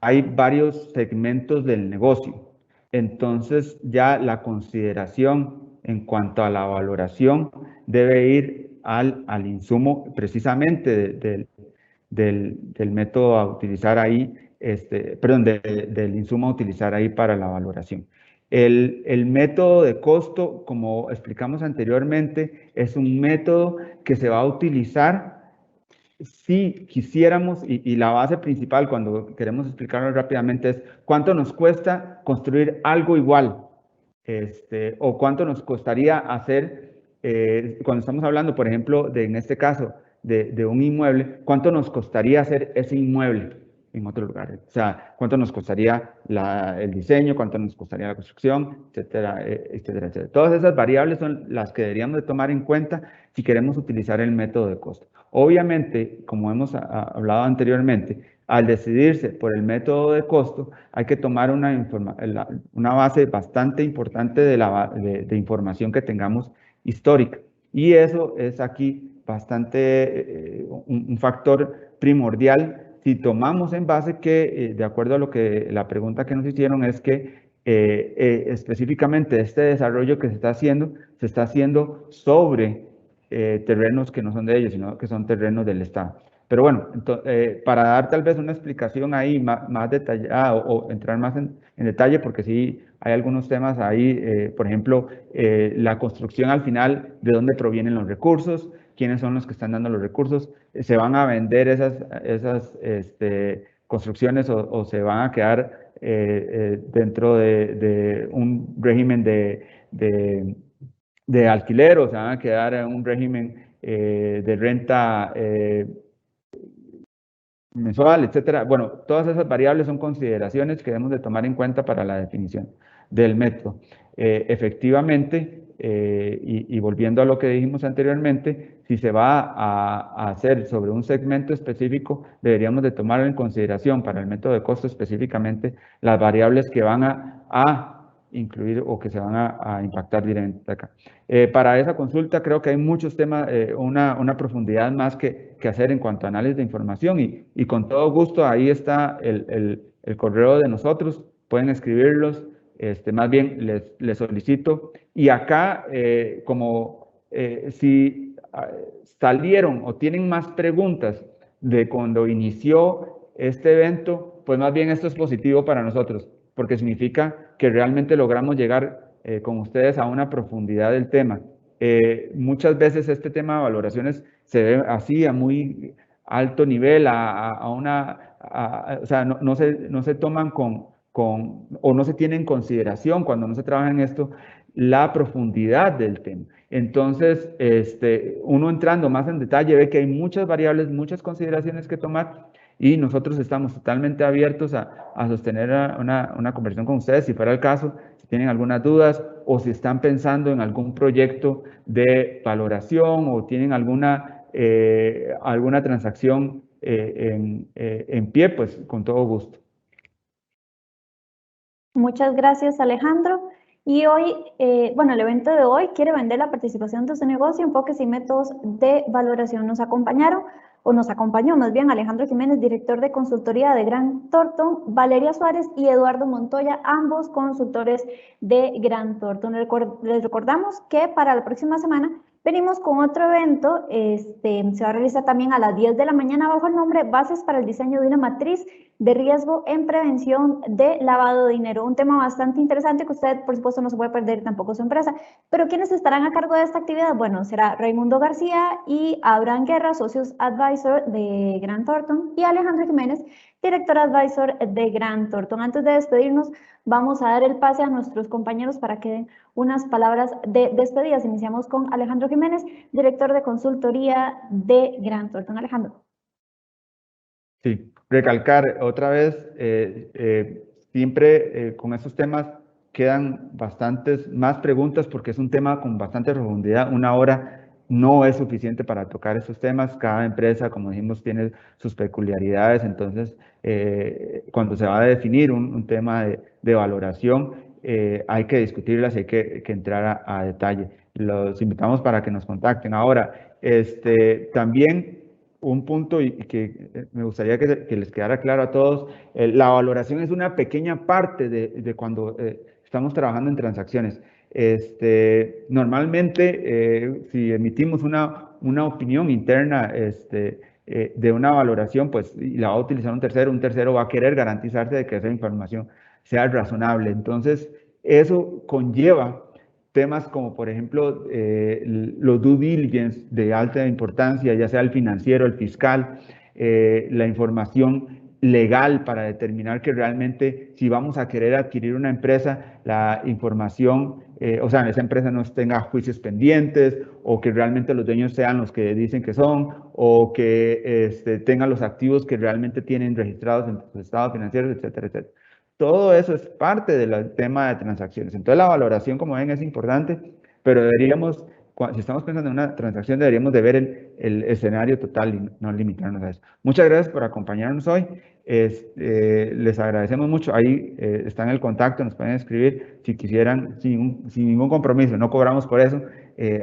hay varios segmentos del negocio. Entonces ya la consideración en cuanto a la valoración debe ir al insumo precisamente del método a utilizar ahí, perdón, del insumo a utilizar ahí para la valoración. El método de costo, como explicamos anteriormente, es un método que se va a utilizar si quisiéramos, y la base principal cuando queremos explicarlo rápidamente es cuánto nos cuesta construir algo igual, o cuánto nos costaría hacer, cuando estamos hablando, por ejemplo, en este caso, de un inmueble, cuánto nos costaría hacer ese inmueble en otro lugar. O sea, cuánto nos costaría el diseño, cuánto nos costaría la construcción, etcétera, etcétera, etcétera. Todas esas variables son las que deberíamos de tomar en cuenta si queremos utilizar el método de costo. Obviamente, como hemos hablado anteriormente, al decidirse por el método de costo, hay que tomar una base bastante importante de información que tengamos histórica. Y eso es aquí bastante un factor primordial si tomamos en base que, de acuerdo a lo que la pregunta que nos hicieron, es que específicamente este desarrollo que se está haciendo sobre terrenos que no son de ellos, sino que son terrenos del Estado. Pero bueno, para dar tal vez una explicación ahí más detallada o entrar más en detalle, porque sí hay algunos temas ahí, por ejemplo, la construcción al final, de dónde provienen los recursos, quiénes son los que están dando los recursos, se van a vender esas construcciones o se van a quedar dentro de un régimen de alquiler o se van a quedar en un régimen de renta mensual, etcétera. Bueno, todas esas variables son consideraciones que debemos de tomar en cuenta para la definición del método. Efectivamente, y volviendo a lo que dijimos anteriormente, si se va a hacer sobre un segmento específico, deberíamos de tomar en consideración para el método de costo específicamente las variables que van a incluir o que se van a impactar directamente acá. Para esa consulta creo que hay muchos temas, una profundidad más que hacer en cuanto a análisis de información y con todo gusto ahí está el correo de nosotros, pueden escribirlos, más bien les solicito. Y acá, si salieron o tienen más preguntas de cuando inició este evento, pues más bien esto es positivo para nosotros, porque significa que realmente logramos llegar con ustedes a una profundidad del tema. Muchas veces este tema de valoraciones se ve así a muy alto nivel, o sea, no se toman o no se tiene en consideración cuando no se trabaja en esto la profundidad del tema. Entonces, uno entrando más en detalle ve que hay muchas variables, muchas consideraciones que tomar y nosotros estamos totalmente abiertos a sostener una conversación con ustedes, si fuera el caso, si tienen algunas dudas o si están pensando en algún proyecto de valoración o tienen alguna transacción en pie, pues con todo gusto. Muchas gracias, Alejandro. Y hoy, bueno, el evento de hoy quiere vender la participación de su negocio, enfoques y métodos de valoración. Nos acompañaron, o nos acompañó más bien, Alejandro Jiménez, director de consultoría de Grant Thornton, Valeria Suárez y Eduardo Montoya, ambos consultores de Grant Thornton. Les recordamos que para la próxima semana venimos con otro evento, se va a realizar también a las 10 de la mañana bajo el nombre Bases para el diseño de una matriz de riesgo en prevención de lavado de dinero. Un tema bastante interesante que usted, por supuesto, no se puede perder, tampoco su empresa. Pero ¿quiénes estarán a cargo de esta actividad? Bueno, será Raimundo García y Abraham Guerra, socios advisor de Grant Thornton, y Alejandro Jiménez, director advisor de Grant Thornton. Antes de despedirnos, vamos a dar el pase a nuestros compañeros para que den unas palabras de despedidas. Iniciamos con Alejandro Jiménez, director de consultoría de Grant Thornton. Alejandro. Sí, recalcar otra vez, siempre con estos temas quedan bastantes más preguntas porque es un tema con bastante profundidad. Una hora no es suficiente para tocar estos temas. Cada empresa, como dijimos, tiene sus peculiaridades. Entonces, cuando se va a definir un tema de valoración, hay que discutirlas, hay que entrar a detalle. Los invitamos para que nos contacten. Ahora, también un punto y que me gustaría que les quedara claro a todos, la valoración es una pequeña parte de cuando estamos trabajando en transacciones. Normalmente, si emitimos una opinión interna de una valoración, pues y la va a utilizar un tercero va a querer garantizarse de que esa información sea razonable. Entonces, eso conlleva temas como, por ejemplo, los due diligence de alta importancia, ya sea el financiero, el fiscal, la información legal para determinar que realmente si vamos a querer adquirir una empresa, la información, o sea, esa empresa no tenga juicios pendientes o que realmente los dueños sean los que dicen que son o que tengan los activos que realmente tienen registrados en sus estados financieros, etcétera, etcétera. Todo eso es parte del tema de transacciones. Entonces la valoración, como ven, es importante, pero deberíamos, si estamos pensando en una transacción, deberíamos de ver el escenario total y no limitarnos a eso. Muchas gracias por acompañarnos hoy. Les agradecemos mucho. Ahí está en el contacto, nos pueden escribir si quisieran, sin ningún compromiso, no cobramos por eso,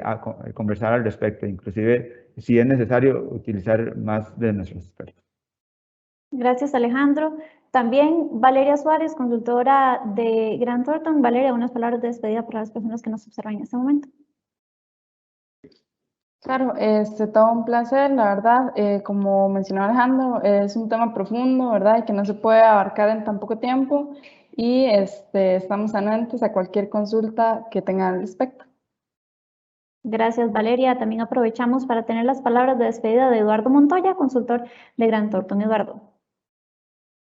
a conversar al respecto. Inclusive, si es necesario, utilizar más de nuestros expertos. Gracias, Alejandro. También Valeria Suárez, consultora de Grant Thornton. Valeria, unas palabras de despedida para las personas que nos observan en este momento. Claro, todo un placer, la verdad. Como mencionó Alejandro, es un tema profundo, ¿verdad? Y que no se puede abarcar en tan poco tiempo. Y estamos anuentes a cualquier consulta que tengan al respecto. Gracias, Valeria. También aprovechamos para tener las palabras de despedida de Eduardo Montoya, consultor de Grant Thornton. Eduardo.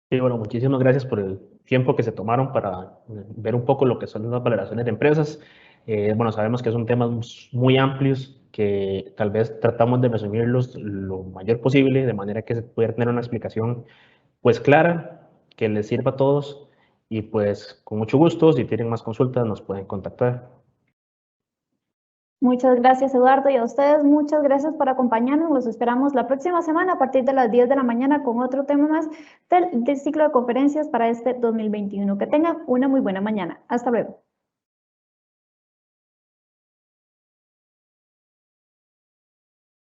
Sí, bueno, muchísimas gracias por el tiempo que se tomaron para ver un poco lo que son las valoraciones de empresas. Bueno, sabemos que son temas muy amplios que tal vez tratamos de resumirlos lo mayor posible, de manera que se pueda tener una explicación pues clara, que les sirva a todos y pues con mucho gusto, si tienen más consultas nos pueden contactar. Muchas gracias, Eduardo, y a ustedes muchas gracias por acompañarnos. Los esperamos la próxima semana a partir de las 10 de la mañana con otro tema más del ciclo de conferencias para este 2021. Que tengan una muy buena mañana. Hasta luego.